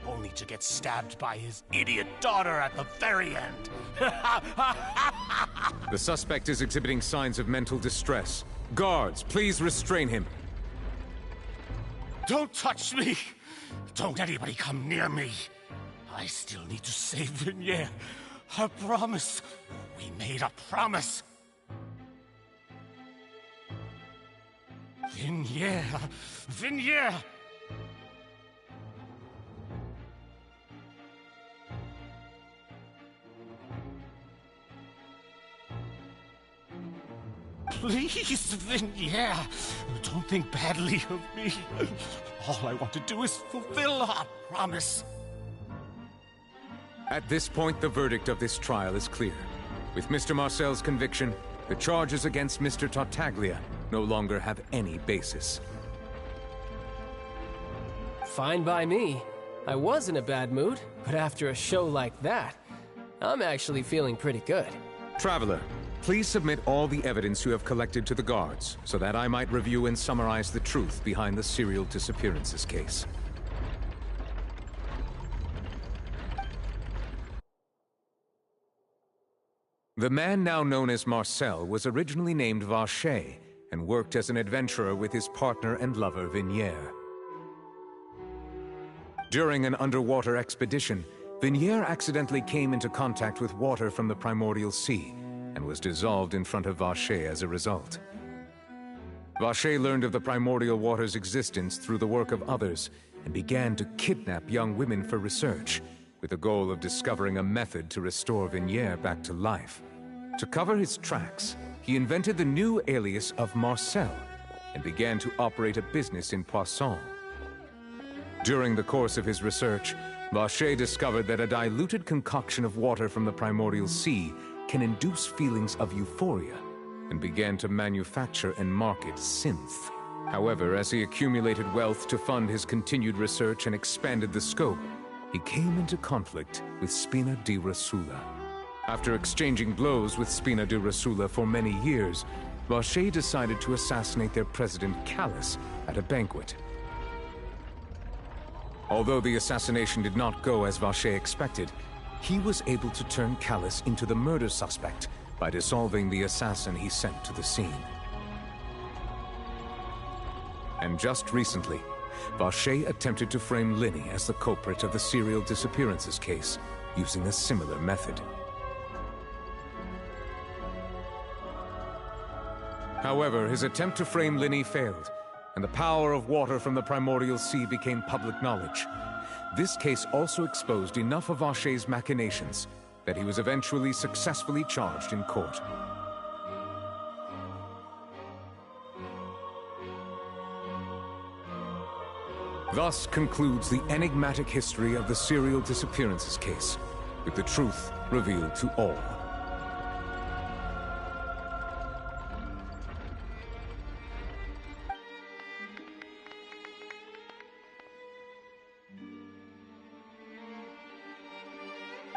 only to get stabbed by his idiot daughter at the very end. The suspect is exhibiting signs of mental distress. Guards, please restrain him. Don't touch me! Don't anybody come near me! I still need to save Vignere. Her promise. We made a promise. Vignere. Vignere! Please, Vignere, don't think badly of me. All I want to do is fulfill our promise. At this point, the verdict of this trial is clear. With Mr. Marcel's conviction, the charges against Mr. Tartaglia no longer have any basis. Fine by me. I was in a bad mood, but after a show like that, I'm actually feeling pretty good. Traveler, please submit all the evidence you have collected to the guards, so that I might review and summarize the truth behind the serial disappearances case. The man now known as Marcel was originally named Vacher and worked as an adventurer with his partner and lover Vignere. During an underwater expedition, Vignere accidentally came into contact with water from the primordial sea and was dissolved in front of Vacher as a result. Vacher learned of the primordial water's existence through the work of others and began to kidnap young women for research, with the goal of discovering a method to restore Vignere back to life. To cover his tracks, he invented the new alias of Marcel and began to operate a business in Poisson. During the course of his research, Vacher discovered that a diluted concoction of water from the primordial sea can induce feelings of euphoria, and began to manufacture and market synth. However, as he accumulated wealth to fund his continued research and expanded the scope, he came into conflict with Spina di Rosula. After exchanging blows with Spina di Rosula for many years, Vacher decided to assassinate their president Callus at a banquet. Although the assassination did not go as Vacher expected, he was able to turn Callus into the murder suspect by dissolving the assassin he sent to the scene. And just recently, Vacher attempted to frame Linny as the culprit of the serial disappearances case, using a similar method. However, his attempt to frame Linny failed, and the power of water from the primordial sea became public knowledge. This case also exposed enough of Vacher's machinations that he was eventually successfully charged in court. Thus concludes the enigmatic history of the serial disappearances case, with the truth revealed to all.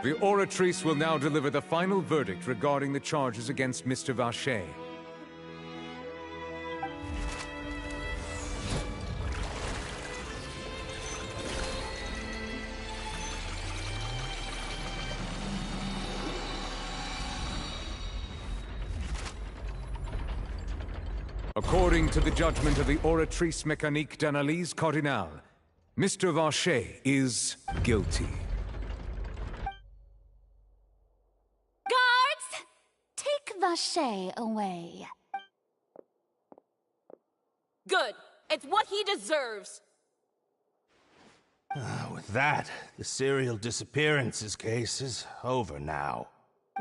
The Oratrice will now deliver the final verdict regarding the charges against Mr. Vacher. According to the judgment of the Oratrice Mécanique d'Analyse Cardinale, Mr. Vacher is guilty. Vacher away. Good. It's what he deserves. With that, the serial disappearances case is over now.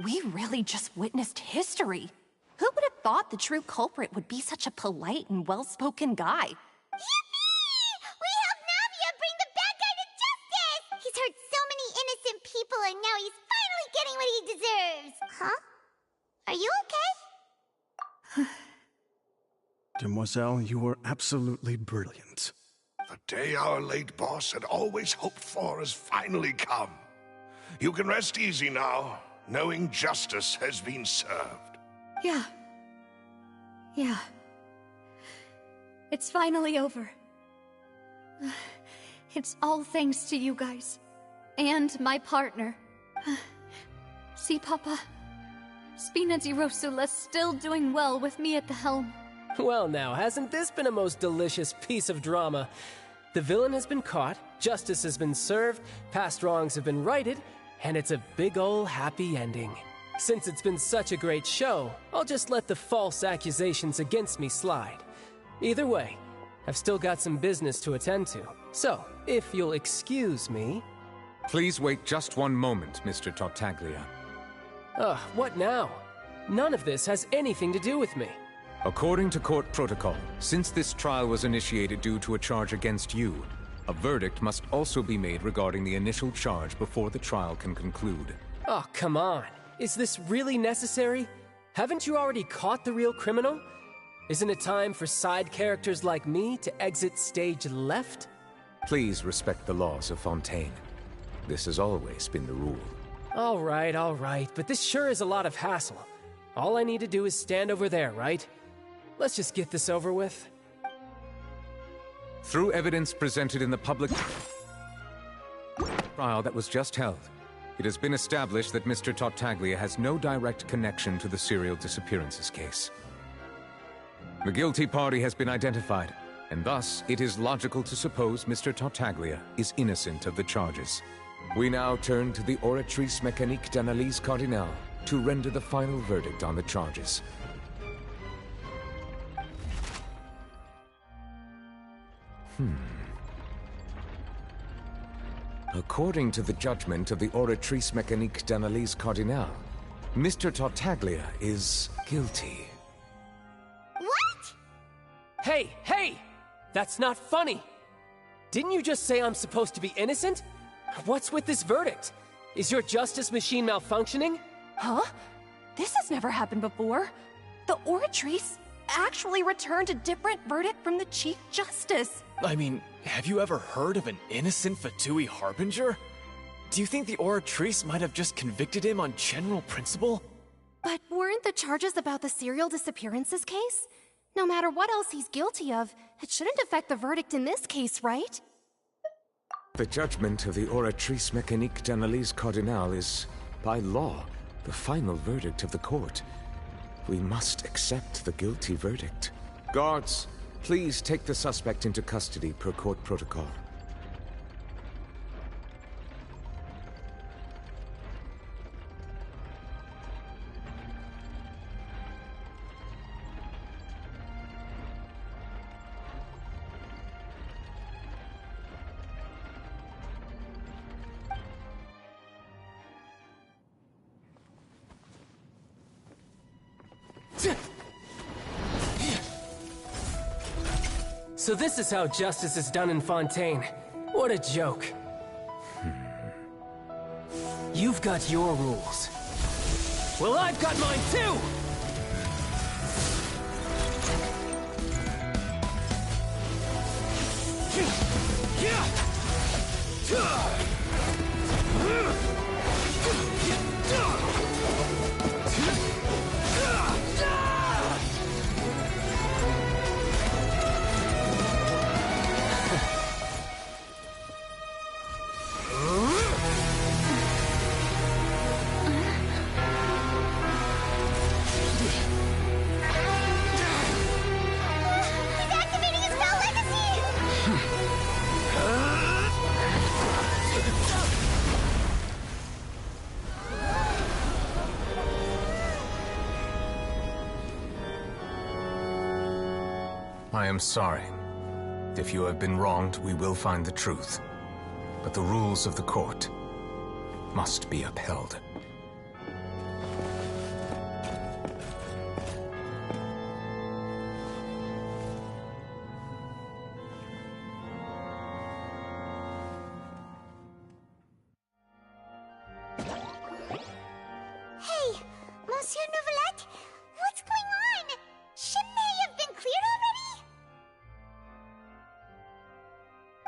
We really just witnessed history. Who would have thought the true culprit would be such a polite and well-spoken guy? Yippee! We helped Navia bring the bad guy to justice! He's hurt so many innocent people, and now he's finally getting what he deserves. Huh? Are you okay? Demoiselle, you were absolutely brilliant. The day our late boss had always hoped for has finally come. You can rest easy now. knowing justice has been served. Yeah. Yeah. It's finally over. It's all thanks to you guys. And my partner. See, Papa? Spina di Rosula's still doing well with me at the helm. Well now, hasn't this been a most delicious piece of drama? The villain has been caught, justice has been served, past wrongs have been righted, and it's a big ol' happy ending. Since it's been such a great show, I'll just let the false accusations against me slide. Either way, I've still got some business to attend to. So, if you'll excuse me... Please wait just one moment, Mr. Tartaglia. What now? None of this has anything to do with me. According to court protocol, since this trial was initiated due to a charge against you, a verdict must also be made regarding the initial charge before the trial can conclude. Oh, come on. Is this really necessary? Haven't you already caught the real criminal? Isn't it time for side characters like me to exit stage left? Please respect the laws of Fontaine. This has always been the rule. All right, but this sure is a lot of hassle. All I need to do is stand over there, right? Let's just get this over with. Through evidence presented in the public trial that was just held, it has been established that Mr. Tartaglia has no direct connection to the serial disappearances case. The guilty party has been identified, and thus it is logical to suppose Mr. Tartaglia is innocent of the charges. We now turn to the Oratrice Mécanique d'Analyse Cardinale to render the final verdict on the charges. According to the judgment of the Oratrice Mécanique d'Analyse Cardinale, Mr. Tartaglia is guilty. What? Hey! That's not funny! Didn't you just say I'm supposed to be innocent? What's with this verdict? Is your justice machine malfunctioning? Huh? This has never happened before. The Oratrice actually returned a different verdict from the Chief Justice. I mean, have you ever heard of an innocent Fatui Harbinger? Do you think the Oratrice might have just convicted him on general principle? But weren't the charges about the serial disappearances case? No matter what else he's guilty of, it shouldn't affect the verdict in this case, right? The judgment of the Oratrice Mécanique d'Analyse Cardinale is, by law, the final verdict of the court. We must accept the guilty verdict. Guards, please take the suspect into custody per court protocol. So this is how justice is done in Fontaine. What a joke. You've got your rules. Well, I've got mine too! I am sorry. If you have been wronged, we will find the truth. But the rules of the court must be upheld. Hey, Monsieur Nouvelette, what's going on? Shouldn't they have been cleared already?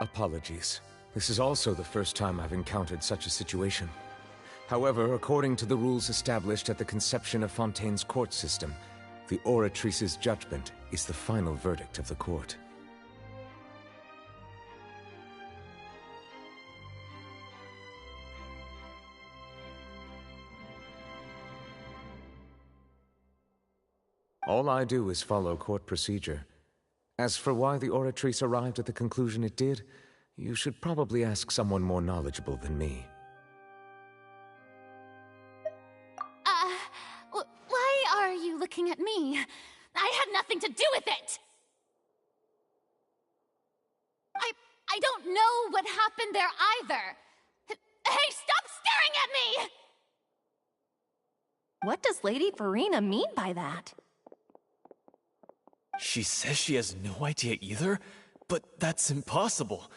Apologies. This is also the first time I've encountered such a situation. However, according to the rules established at the conception of Fontaine's court system, the Oratrice's judgment is the final verdict of the court. All I do is follow court procedure. As for why the Oratrice arrived at the conclusion it did, you should probably ask someone more knowledgeable than me. Why are you looking at me? I had nothing to do with it! I don't know what happened there either. Hey, stop staring at me! What does Lady Farina mean by that? She says she has no idea either, but that's impossible.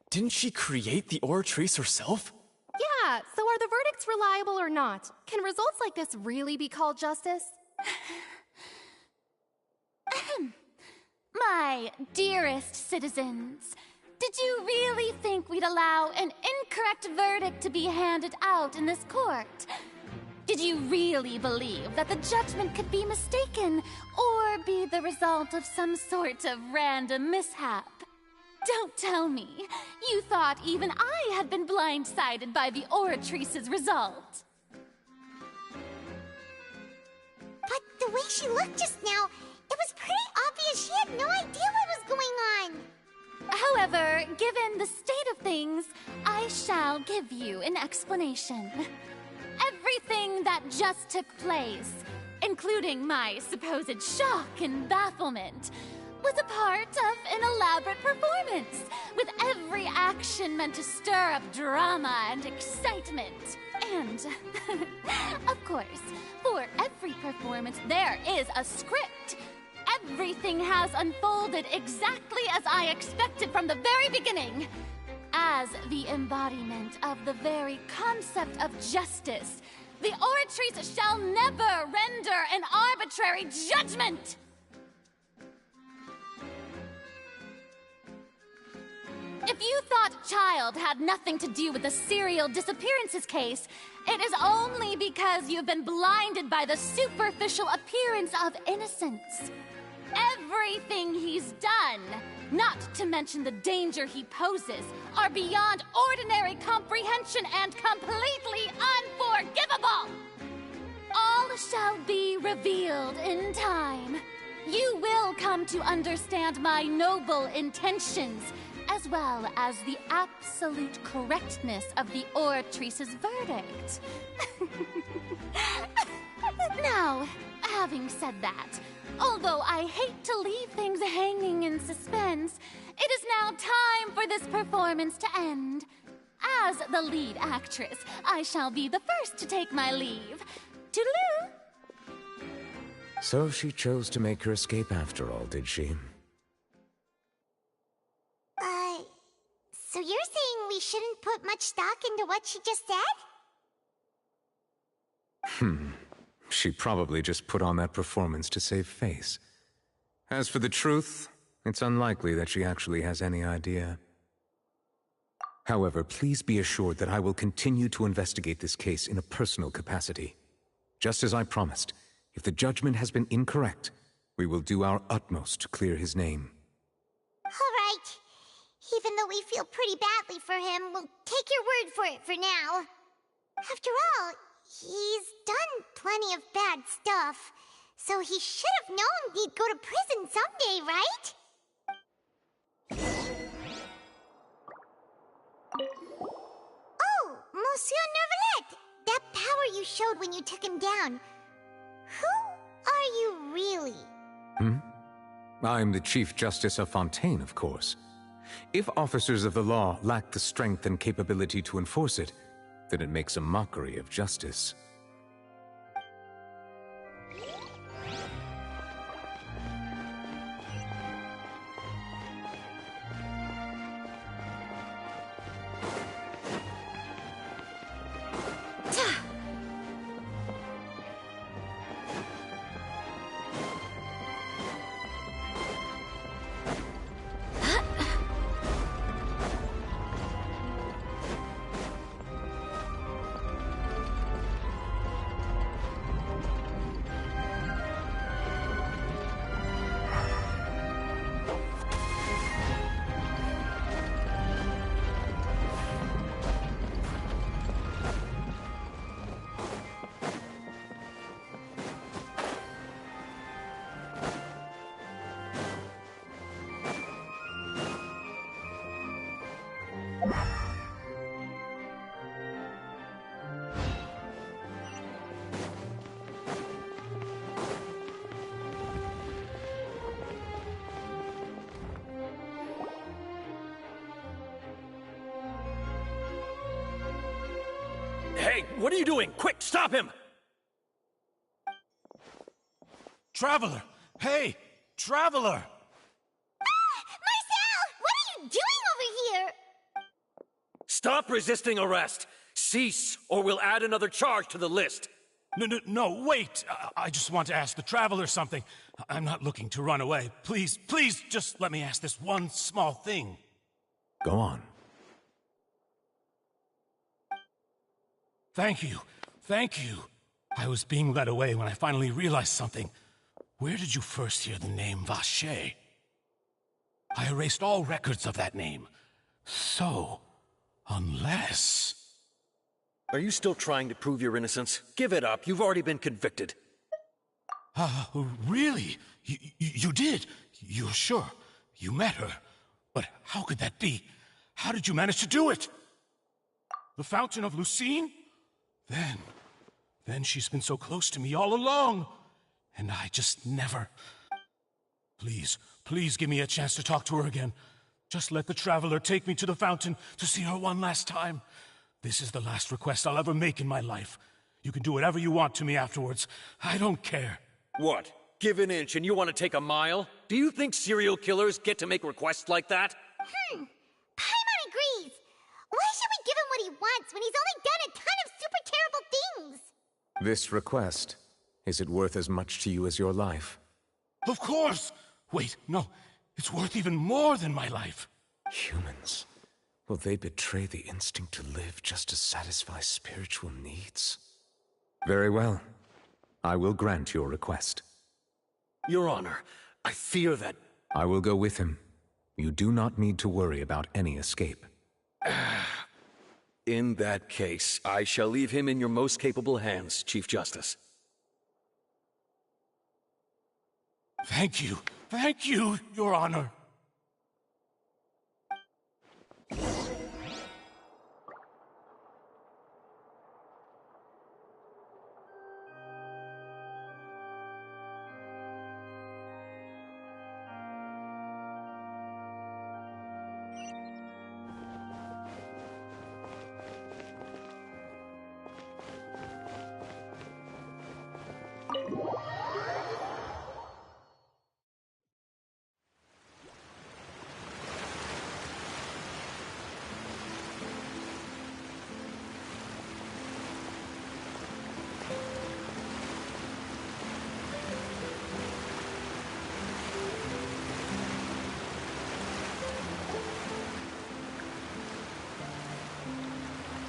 Didn't she create the Oratrice herself? Yeah, so are the verdicts reliable or not? Can results like this really be called justice? My dearest citizens, did you really think we'd allow an incorrect verdict to be handed out in this court? Did you really believe that the judgment could be mistaken or be the result of some sort of random mishap? Don't tell me you thought even I had been blindsided by the Oratrice's result. But the way she looked just now, it was pretty obvious she had no idea what was going on. However, given the state of things, I shall give you an explanation. Everything that just took place, including my supposed shock and bafflement, was a part of an elaborate performance, with every action meant to stir up drama and excitement. And, of course, for every performance there is a script. Everything has unfolded exactly as I expected from the very beginning. As the embodiment of the very concept of justice, the Oratrice shall never render an arbitrary judgment! If you thought Child had nothing to do with the serial disappearances case, it is only because you've been blinded by the superficial appearance of innocence. Everything he's done, not to mention the danger he poses, are beyond ordinary comprehension and completely unforgivable! All shall be revealed in time. You will come to understand my noble intentions, as well as the absolute correctness of the Oratrice's verdict. Now, having said that, although I hate to leave things hanging in suspense, it is now time for this performance to end. As the lead actress, I shall be the first to take my leave. Toodaloo! So she chose to make her escape after all, did she? So you're saying we shouldn't put much stock into what she just said? She probably just put on that performance to save face. As for the truth, it's unlikely that she actually has any idea. However, please be assured that I will continue to investigate this case in a personal capacity. Just as I promised, if the judgment has been incorrect, we will do our utmost to clear his name. All right. Even though we feel pretty badly for him, we'll take your word for it for now. After all, he's done plenty of bad stuff, so he should have known he'd go to prison someday, right? Oh, Monsieur Nervalet! That power you showed when you took him down. Who are you really? I'm the Chief Justice of Fontaine, of course. If officers of the law lack the strength and capability to enforce it, then it makes a mockery of justice. what are you doing? Quick, stop him! Traveler! Hey! Traveler! Marcel! What are you doing over here? Stop resisting arrest! Cease, or we'll add another charge to the list. No, wait! I just want to ask the Traveler something. I'm not looking to run away. Please, just let me ask this one small thing. Go on. Thank you. I was being led away when I finally realized something. Where did you first hear the name Vacher? I erased all records of that name. So, unless... Are you still trying to prove your innocence? Give it up. You've already been convicted. Really? You did? You're sure? You met her? But how could that be? How did you manage to do it? The Fountain of Lucine? Then she's been so close to me all along. And I just never... Please give me a chance to talk to her again. Just let the Traveler take me to the fountain to see her one last time. This is the last request I'll ever make in my life. You can do whatever you want to me afterwards. I don't care. What? Give an inch and you want to take a mile? Do you think serial killers get to make requests like that? Paimon agrees. Why should we give him what he wants when he's only done a ton of super terrible things? This request, is it worth as much to you as your life? Of course! Wait, no. It's worth even more than my life. Humans. Will they betray the instinct to live just to satisfy spiritual needs? Very well. I will grant your request. Your Honor, I fear that... I will go with him. You do not need to worry about any escape. In that case, I shall leave him in your most capable hands, Chief Justice. Thank you, Your Honor.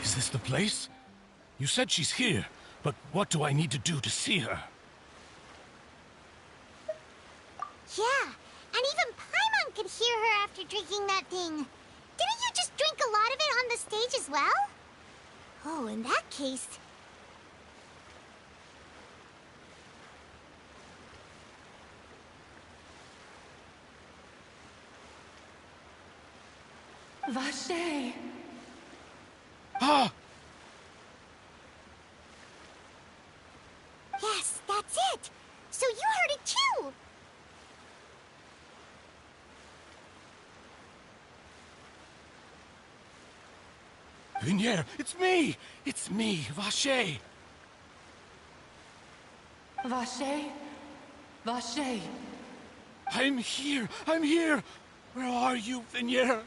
Is this the place? You said she's here, but what do I need to do to see her? Yeah, and even Paimon could hear her after drinking that thing. Didn't you just drink a lot of it on the stage as well? Oh, in that case... Vacher! Ah! Yes, that's it! So you heard it too! Vignier, it's me! It's me, Vacher! Vacher? Vacher! I'm here! Where are you, Vignier?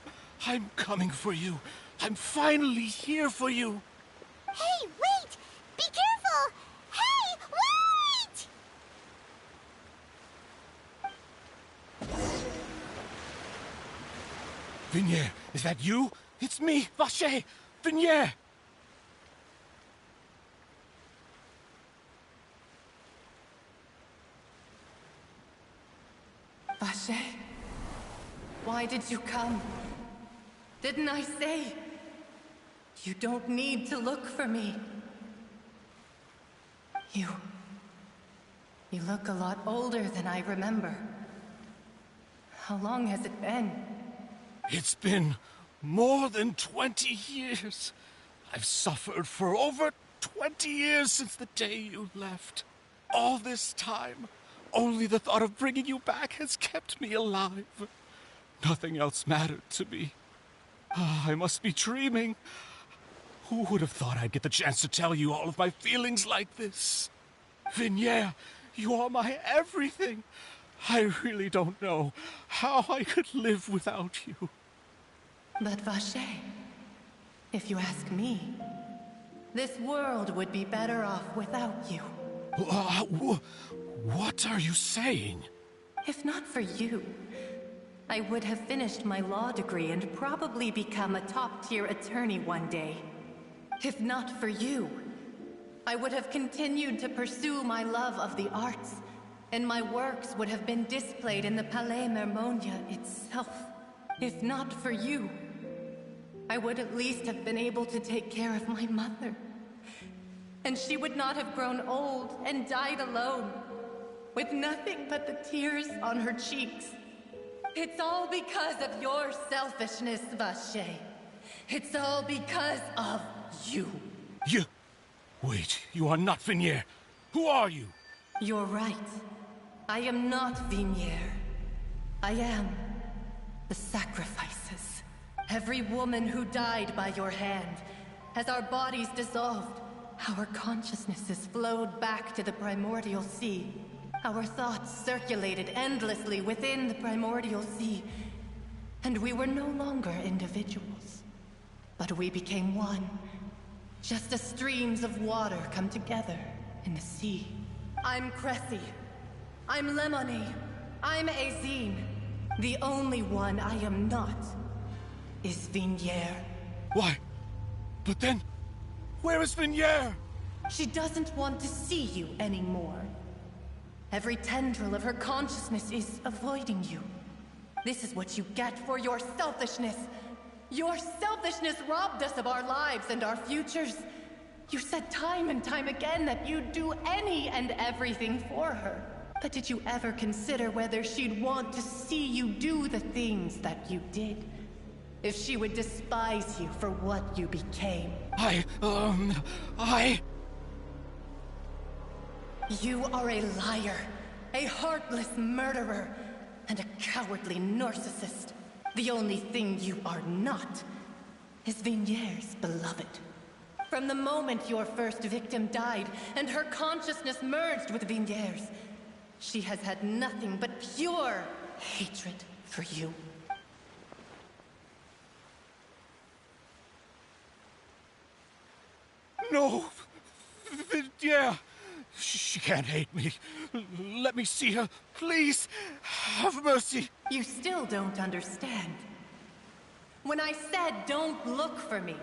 I'm coming for you. I'm finally here for you. Hey, wait! Be careful! Hey, wait! Vignier, is that you? It's me, Vacher! Vignier! Vacher? Why did you come? Didn't I say? You don't need to look for me. You look a lot older than I remember. How long has it been? It's been more than 20 years. I've suffered for over 20 years since the day you left. All this time, only the thought of bringing you back has kept me alive. Nothing else mattered to me. I must be dreaming. Who would have thought I'd get the chance to tell you all of my feelings like this? Vignere, you are my everything. I really don't know how I could live without you. But Vache, if you ask me, this world would be better off without you. What are you saying? If not for you, I would have finished my law degree and probably become a top-tier attorney one day. If not for you, I would have continued to pursue my love of the arts, and my works would have been displayed in the Palais Mermonia itself. If not for you, I would at least have been able to take care of my mother. And she would not have grown old and died alone, with nothing but the tears on her cheeks. It's all because of your selfishness, Vache. It's all because of you. You... Wait, you are not Vignere. Who are you? You're right. I am not Vignere. I am the sacrifices. Every woman who died by your hand. As our bodies dissolved, our consciousnesses flowed back to the primordial sea. Our thoughts circulated endlessly within the primordial sea. And we were no longer individuals. But we became one. Just as streams of water come together in the sea. I'm Cressy. I'm Lemony. I'm Azine. The only one I am not is Vignere. Why? But then, where is Vignere? She doesn't want to see you anymore. Every tendril of her consciousness is avoiding you. This is what you get for your selfishness. Your selfishness robbed us of our lives and our futures. You said time and time again that you'd do any and everything for her. But did you ever consider whether she'd want to see you do the things that you did? If she would despise you for what you became? You are a liar, a heartless murderer, and a cowardly narcissist. The only thing you are not is Vignere's beloved. From the moment your first victim died and her consciousness merged with Vignere's, she has had nothing but pure hatred for you. No! Vignere! She can't hate me. Let me see her, please. Have mercy. You still don't understand. When I said don't look for me,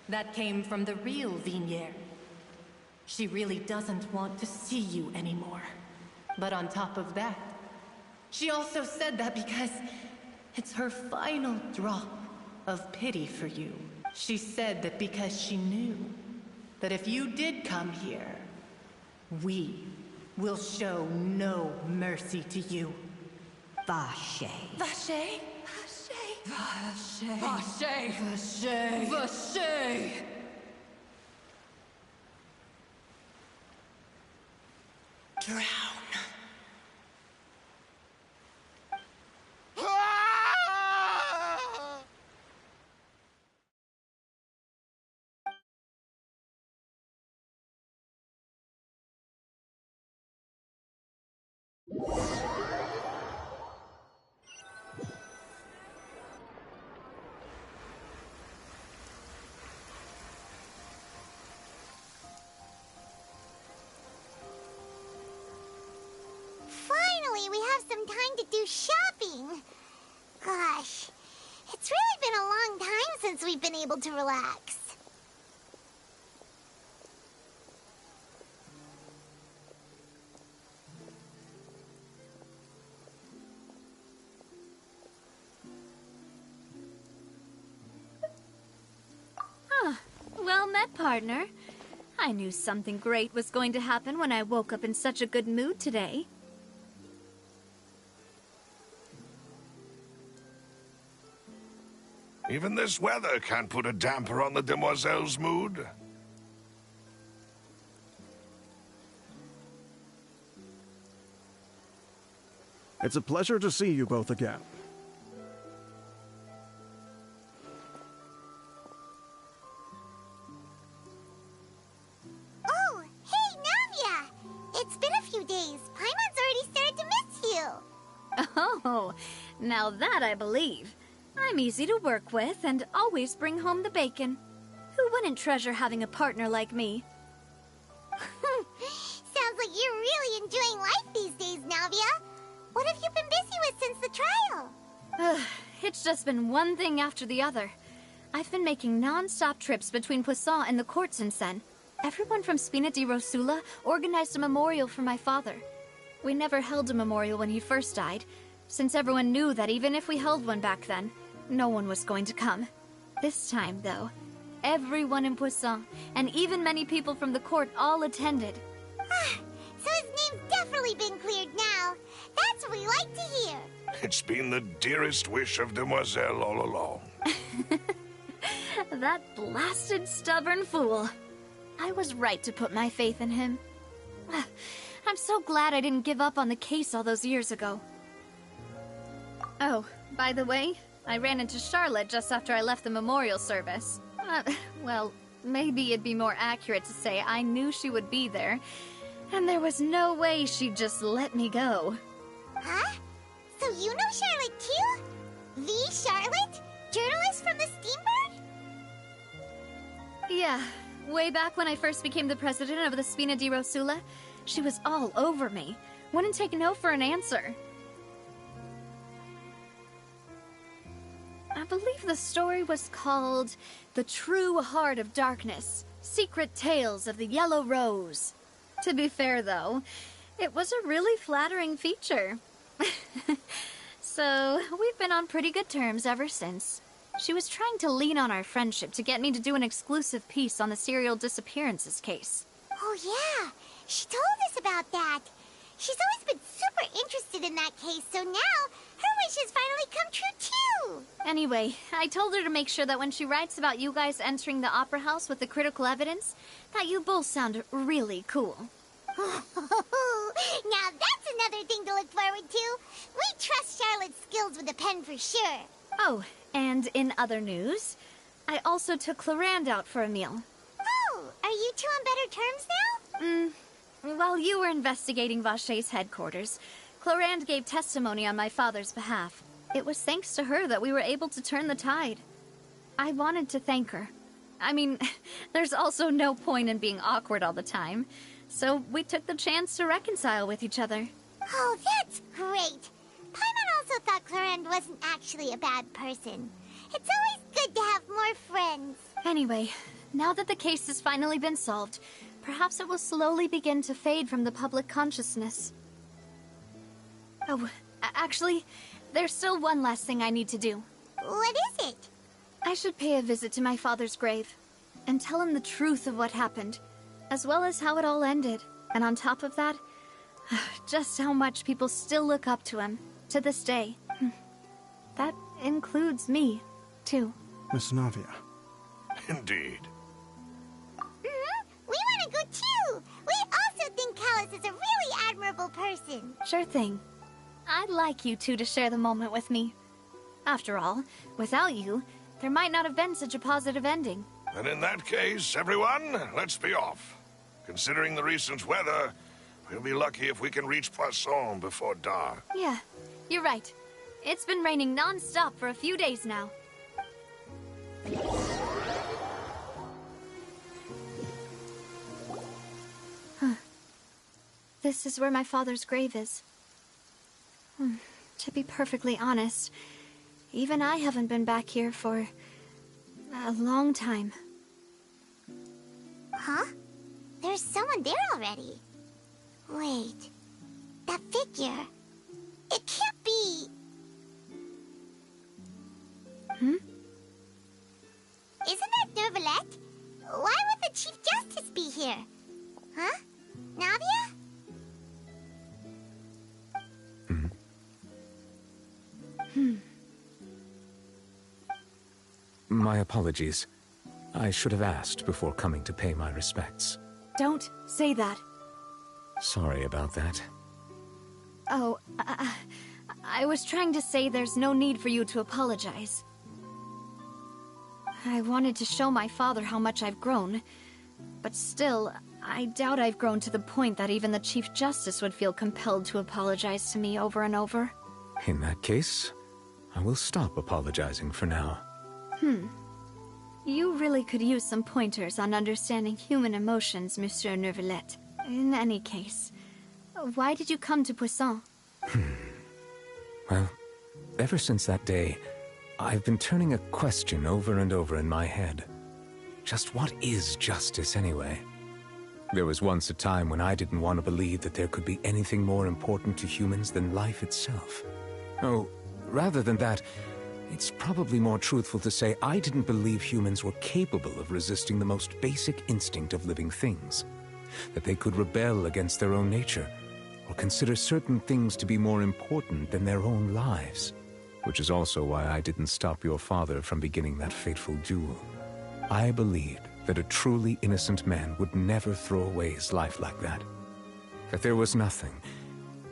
that came from the real Vignere. She really doesn't want to see you anymore. But on top of that, she also said that because it's her final drop of pity for you. She said that because she knew that if you did come here, we will show no mercy to you. Vache. Vache? Vache. Vache. Vache. Vache. Drown. Finally, we have some time to do shopping. Gosh, it's really been a long time since we've been able to relax. Well met, partner. I knew something great was going to happen when I woke up in such a good mood today. Even this weather can't put a damper on the demoiselle's mood. It's a pleasure to see you both again. Oh, now that I believe. I'm easy to work with and always bring home the bacon. Who wouldn't treasure having a partner like me? Sounds like you're really enjoying life these days, Navia. What have you been busy with since the trial? It's just been one thing after the other. I've been making non-stop trips between Poisson and the courts in Sen. Everyone from Spina di Rosula organized a memorial for my father. We never held a memorial when he first died, since everyone knew that even if we held one back then, no one was going to come. This time, though, everyone in Poisson, and even many people from the court, all attended. So his name's definitely been cleared now. That's what we like to hear. It's been the dearest wish of Demoiselle all along. That blasted stubborn fool. I was right to put my faith in him. I'm so glad I didn't give up on the case all those years ago. Oh, by the way, I ran into Charlotte just after I left the memorial service. Well, maybe it'd be more accurate to say I knew she would be there, and there was no way she'd just let me go. Huh? So you know Charlotte too? The Charlotte? Journalist from the Steambird? Yeah, way back when I first became the president of the Spina di Rosula, she was all over me. Wouldn't take no for an answer. I believe the story was called The True Heart of Darkness, Secret Tales of the Yellow Rose. To be fair, though, it was a really flattering feature. So, we've been on pretty good terms ever since. She was trying to lean on our friendship to get me to do an exclusive piece on the serial disappearances case. Oh yeah, she told us about that. She's always been super interested in that case, so now her wish has finally come true too. Anyway, I told her to make sure that when she writes about you guys entering the opera house with the critical evidence, that you both sound really cool. Now that's another thing to look forward to. We trust Charlotte's skills with a pen for sure. Oh, and in other news, I also took Clarande out for a meal. Oh, are you two on better terms now? While you were investigating Vacher's headquarters, Clarande gave testimony on my father's behalf. It was thanks to her that we were able to turn the tide. I wanted to thank her. I mean, there's also no point in being awkward all the time, so we took the chance to reconcile with each other. Oh, that's great. Paimon also thought Clarande wasn't actually a bad person. It's always good to have more friends. Anyway, now that the case has finally been solved, perhaps it will slowly begin to fade from the public consciousness. Oh, actually, there's still one last thing I need to do. What is it? I should pay a visit to my father's grave and tell him the truth of what happened, as well as how it all ended. And on top of that, just how much people still look up to him, to this day. That includes me, too. Miss Navia. Indeed. We want to go too! We also think Callus is a really admirable person. Sure thing. I'd like you two to share the moment with me. After all, without you, there might not have been such a positive ending. And in that case, everyone, let's be off. Considering the recent weather, we'll be lucky if we can reach Poisson before dark. Yeah, you're right. It's been raining non-stop for a few days now. This is where my father's grave is. To be perfectly honest, even I haven't been back here for a long time. Huh? There's someone there already. Wait. That figure. It can't be... Isn't that Neuvillette? Why would the Chief Justice be here? Huh? Navia? My apologies. I should have asked before coming to pay my respects. Don't say that. Sorry about that. Oh, I was trying to say there's no need for you to apologize. I wanted to show my father how much I've grown, but still, I doubt I've grown to the point that even the Chief Justice would feel compelled to apologize to me over and over. In that case, I will stop apologizing for now. You really could use some pointers on understanding human emotions, Monsieur Neuvillette. In any case, why did you come to Poisson? Well, ever since that day, I've been turning a question over and over in my head. Just what is justice anyway? There was once a time when I didn't want to believe that there could be anything more important to humans than life itself. Oh, rather than that, it's probably more truthful to say I didn't believe humans were capable of resisting the most basic instinct of living things. That they could rebel against their own nature, or consider certain things to be more important than their own lives. Which is also why I didn't stop your father from beginning that fateful duel. I believed that a truly innocent man would never throw away his life like that. That there was nothing,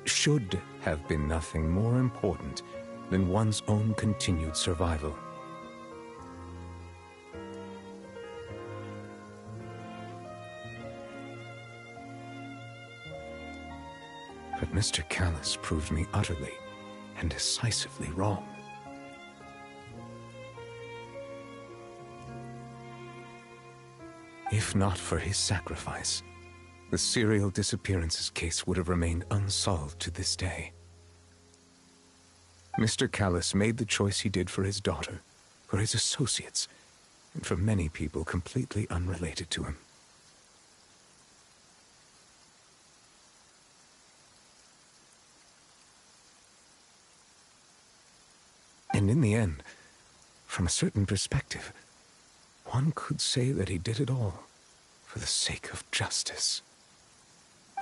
should have been nothing more important than one's own continued survival. But Mr. Callus proved me utterly and decisively wrong. If not for his sacrifice, the serial disappearances case would have remained unsolved to this day. Mr. Callus made the choice he did for his daughter, for his associates, and for many people completely unrelated to him. And in the end, from a certain perspective, one could say that he did it all for the sake of justice.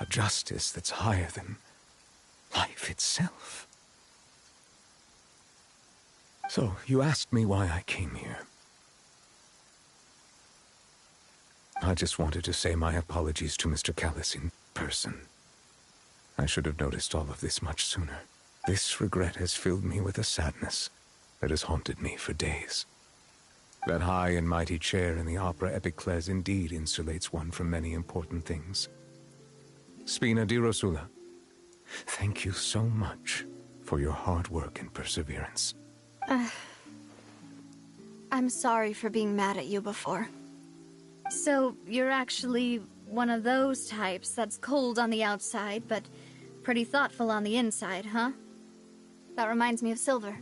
A justice that's higher than life itself. So, you asked me why I came here. I just wanted to say my apologies to Mr. Callus in person. I should have noticed all of this much sooner. This regret has filled me with a sadness that has haunted me for days. That high and mighty chair in the opera Epiclese indeed insulates one from many important things. Spina di Rosula, thank you so much for your hard work and perseverance. I'm sorry for being mad at you before. So, you're actually one of those types that's cold on the outside, but pretty thoughtful on the inside, huh? That reminds me of Silver,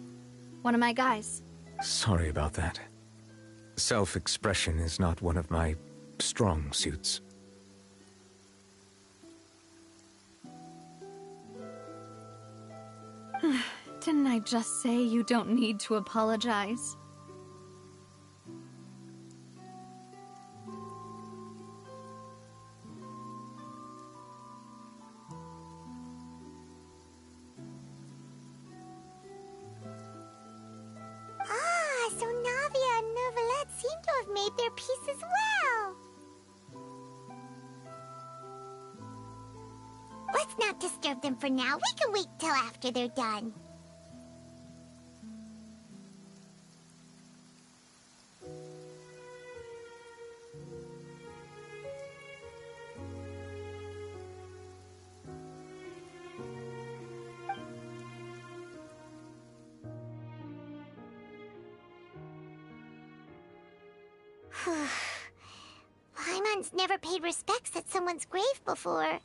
one of my guys. Sorry about that. Self-expression is not one of my strong suits. Didn't I just say you don't need to apologize? So Navia and Neuvillette seem to have made their peace as well. Let's not disturb them for now. We can wait till after they're done. Paimon's never paid respects at someone's grave before.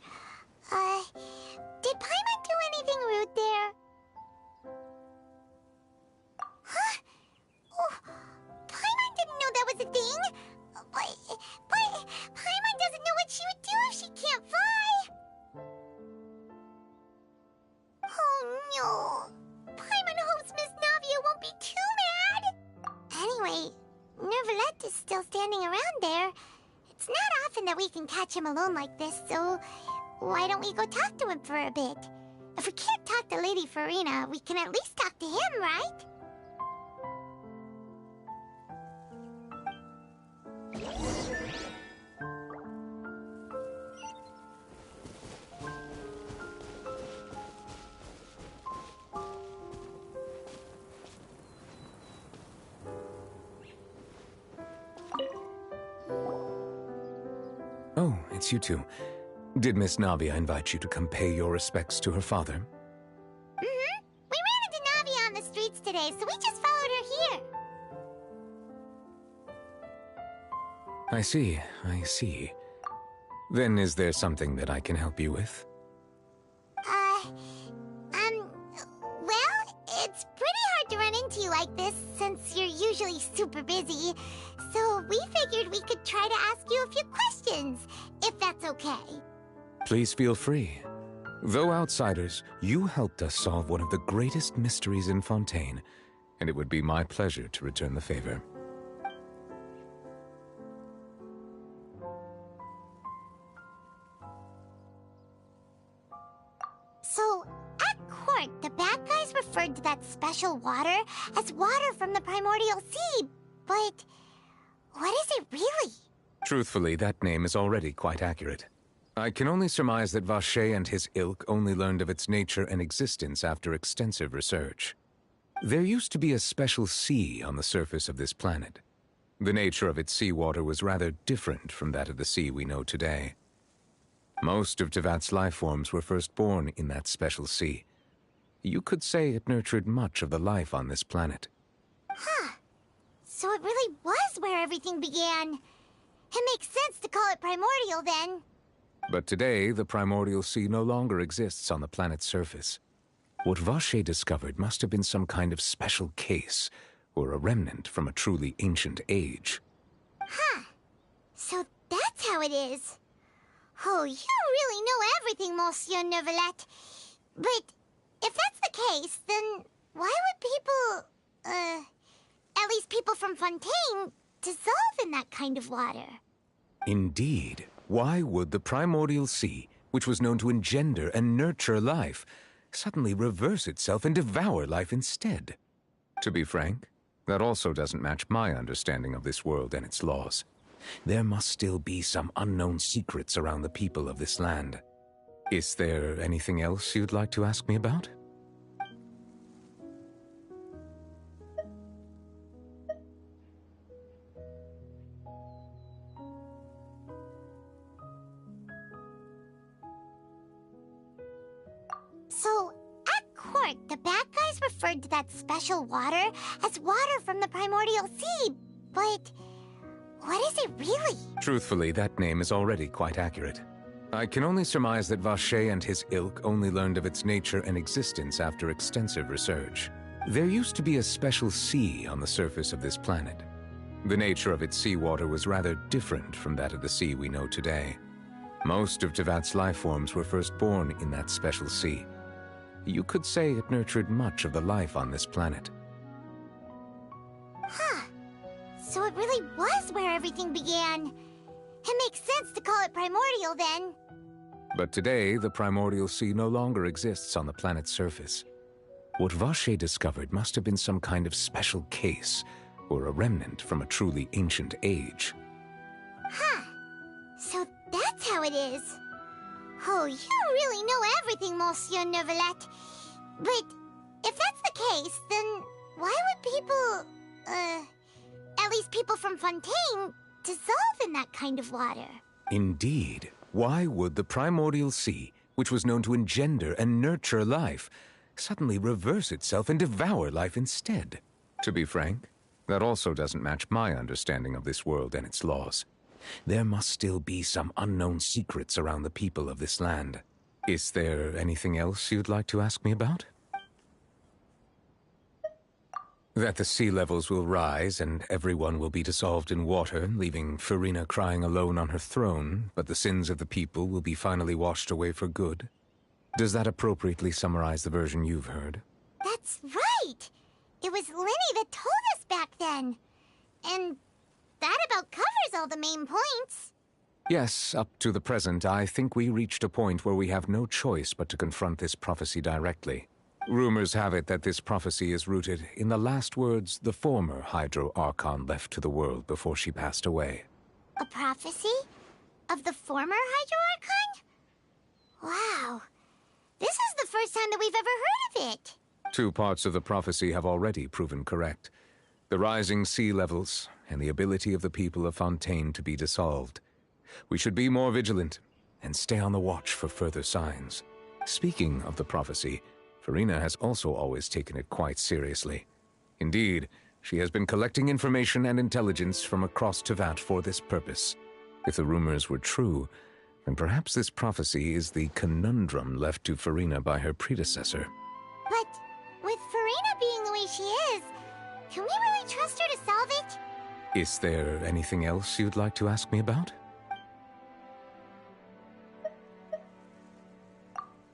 Did Paimon do anything rude there? Huh? Oh, Paimon didn't know that was a thing. But Paimon doesn't know what she would do if she can't fly. Oh no. Paimon hopes Miss Navia won't be too mad. Anyway, Neuvillette is still standing around there. It's not often that we can catch him alone like this, so why don't we go talk to him for a bit? If we can't talk to Lady Farina, we can at least talk to him, right? Oh, it's you two. Did Miss Navia invite you to come pay your respects to her father? We ran into today, so we just followed her here. I see. Then is there something that I can help you with? Well, it's pretty hard to run into you like this since you're usually super busy. So we figured we could try to ask you a few questions, if that's okay. Please feel free. Though outsiders, you helped us solve one of the greatest mysteries in Fontaine, and it would be my pleasure to return the favor. So, at court, the bad guys referred to that special water as water from the primordial sea, but what is it really? Truthfully, that name is already quite accurate. I can only surmise that Vacher and his ilk only learned of its nature and existence after extensive research. There used to be a special sea on the surface of this planet. The nature of its seawater was rather different from that of the sea we know today. Most of Tevat's life forms were first born in that special sea. You could say it nurtured much of the life on this planet. Huh. So it really was where everything began. It makes sense to call it primordial then. But today, the primordial sea no longer exists on the planet's surface. What Vacher discovered must have been some kind of special case, or a remnant from a truly ancient age. Huh. So that's how it is. Oh, you really know everything, Monsieur Neuvillette. But if that's the case, then why would people, at least people from Fontaine, dissolve in that kind of water? Indeed. Why would the primordial sea, which was known to engender and nurture life, suddenly reverse itself and devour life instead? To be frank, that also doesn't match my understanding of this world and its laws. There must still be some unknown secrets around the people of this land. Is there anything else you'd like to ask me about? So, at court, the bad guys referred to that special water as water from the primordial sea, but what is it really? Truthfully, that name is already quite accurate. I can only surmise that Vacher and his ilk only learned of its nature and existence after extensive research. There used to be a special sea on the surface of this planet. The nature of its seawater was rather different from that of the sea we know today. Most of Tevat's life forms were first born in that special sea. You could say it nurtured much of the life on this planet. Huh. So it really was where everything began. It makes sense to call it primordial then. But today, the primordial sea no longer exists on the planet's surface. What Vacher discovered must have been some kind of special case, or a remnant from a truly ancient age. Huh. So that's how it is. Oh, you really know everything, Monsieur Neuvillette. But if that's the case, then why would people, at least people from Fontaine, dissolve in that kind of water? Indeed. Why would the primordial sea, which was known to engender and nurture life, suddenly reverse itself and devour life instead? To be frank, that also doesn't match my understanding of this world and its laws. There must still be some unknown secrets around the people of this land. Is there anything else you'd like to ask me about? That the sea levels will rise and everyone will be dissolved in water, leaving Farina crying alone on her throne, but the sins of the people will be finally washed away for good. Does that appropriately summarize the version you've heard? That's right! It was Linny that told us back then. And that about covers all the main points. Yes, up to the present, I think we reached a point where we have no choice but to confront this prophecy directly. Rumors have it that this prophecy is rooted in the last words the former Hydro Archon left to the world before she passed away. A prophecy? Of the former Hydro Archon? Wow. This is the first time that we've ever heard of it. 2 parts of the prophecy have already proven correct. The rising sea levels and the ability of the people of Fontaine to be dissolved. We should be more vigilant and stay on the watch for further signs. Speaking of the prophecy, Farina has also always taken it quite seriously. Indeed, she has been collecting information and intelligence from across Tevat for this purpose. If the rumors were true, then perhaps this prophecy is the conundrum left to Farina by her predecessor. But with Farina being the way she is, can we really trust her to solve it? Is there anything else you'd like to ask me about?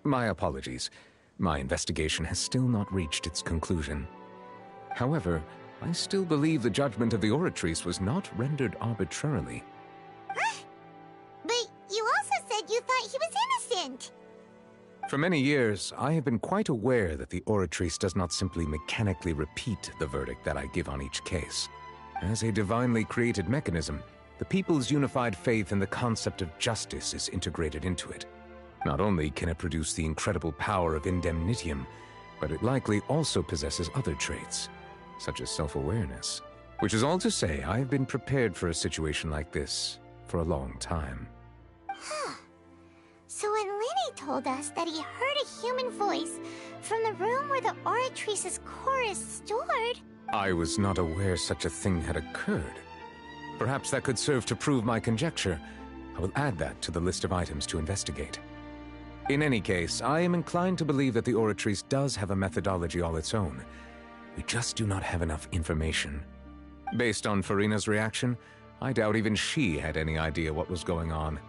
My apologies. My investigation has still not reached its conclusion. However, I still believe the judgment of the Oratrice was not rendered arbitrarily. Huh? But you also said you thought he was innocent! For many years, I have been quite aware that the Oratrice does not simply mechanically repeat the verdict that I give on each case. As a divinely created mechanism, the people's unified faith in the concept of justice is integrated into it. Not only can it produce the incredible power of indemnitium, but it likely also possesses other traits, such as self-awareness. Which is all to say, I have been prepared for a situation like this for a long time. Huh. So when Lenny told us that he heard a human voice from the room where the Oratrice's core is stored... I was not aware such a thing had occurred. Perhaps that could serve to prove my conjecture. I will add that to the list of items to investigate. In any case, I am inclined to believe that the Oratrice does have a methodology all its own. We just do not have enough information. Based on Farina's reaction, I doubt even she had any idea what was going on.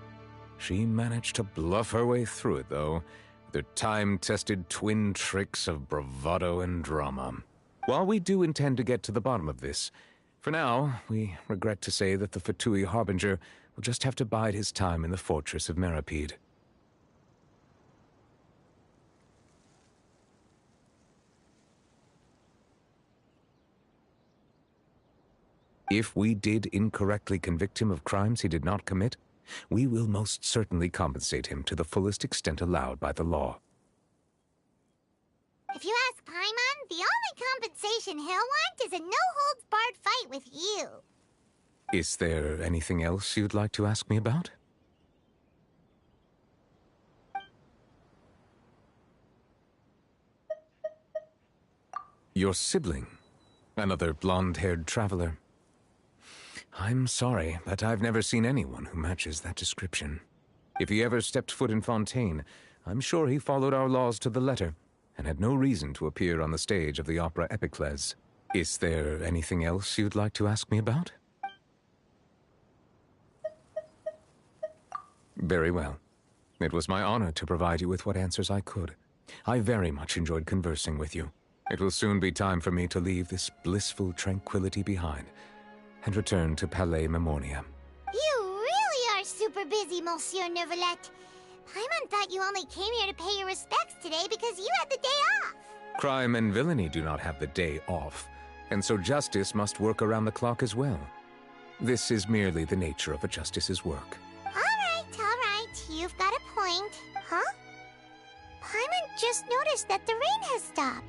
She managed to bluff her way through it, though, with her time-tested twin tricks of bravado and drama. While we do intend to get to the bottom of this, for now, we regret to say that the Fatui Harbinger will just have to bide his time in the fortress of Meripede. If we did incorrectly convict him of crimes he did not commit, we will most certainly compensate him to the fullest extent allowed by the law. If you ask Paimon, the only compensation he'll want is a no-holds-barred fight with you. Is there anything else you'd like to ask me about? Your sibling, another blonde-haired traveler. I'm sorry, but I've never seen anyone who matches that description. If he ever stepped foot in Fontaine, I'm sure he followed our laws to the letter, and had no reason to appear on the stage of the opera Epicles. Is there anything else you'd like to ask me about? Very well. It was my honor to provide you with what answers I could. I very much enjoyed conversing with you. It will soon be time for me to leave this blissful tranquility behind and return to Palais Memoria. You really are super busy, Monsieur Neuvillette. Paimon thought you only came here to pay your respects today because you had the day off. Crime and villainy do not have the day off, and so justice must work around the clock as well. This is merely the nature of a justice's work. All right. You've got a point. Huh? Paimon just noticed that the rain has stopped.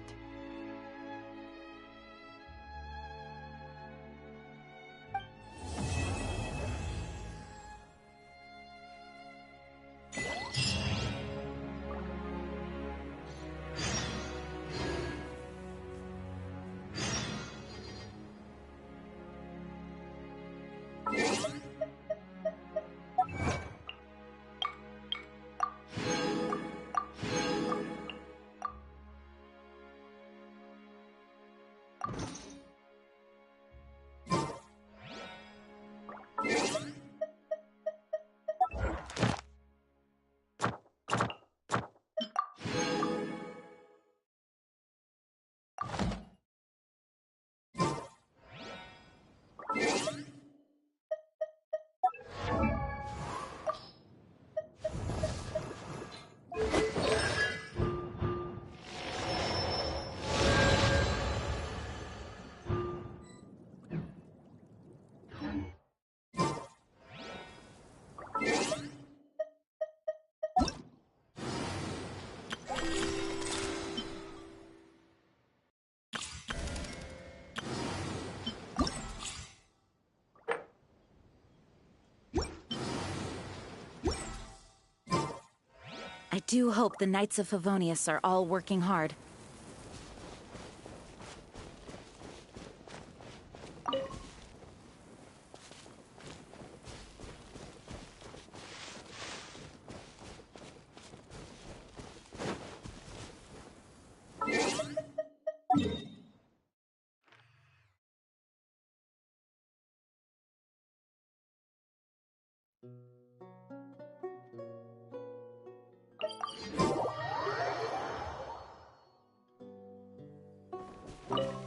do hope the Knights of Favonius are all working hard. You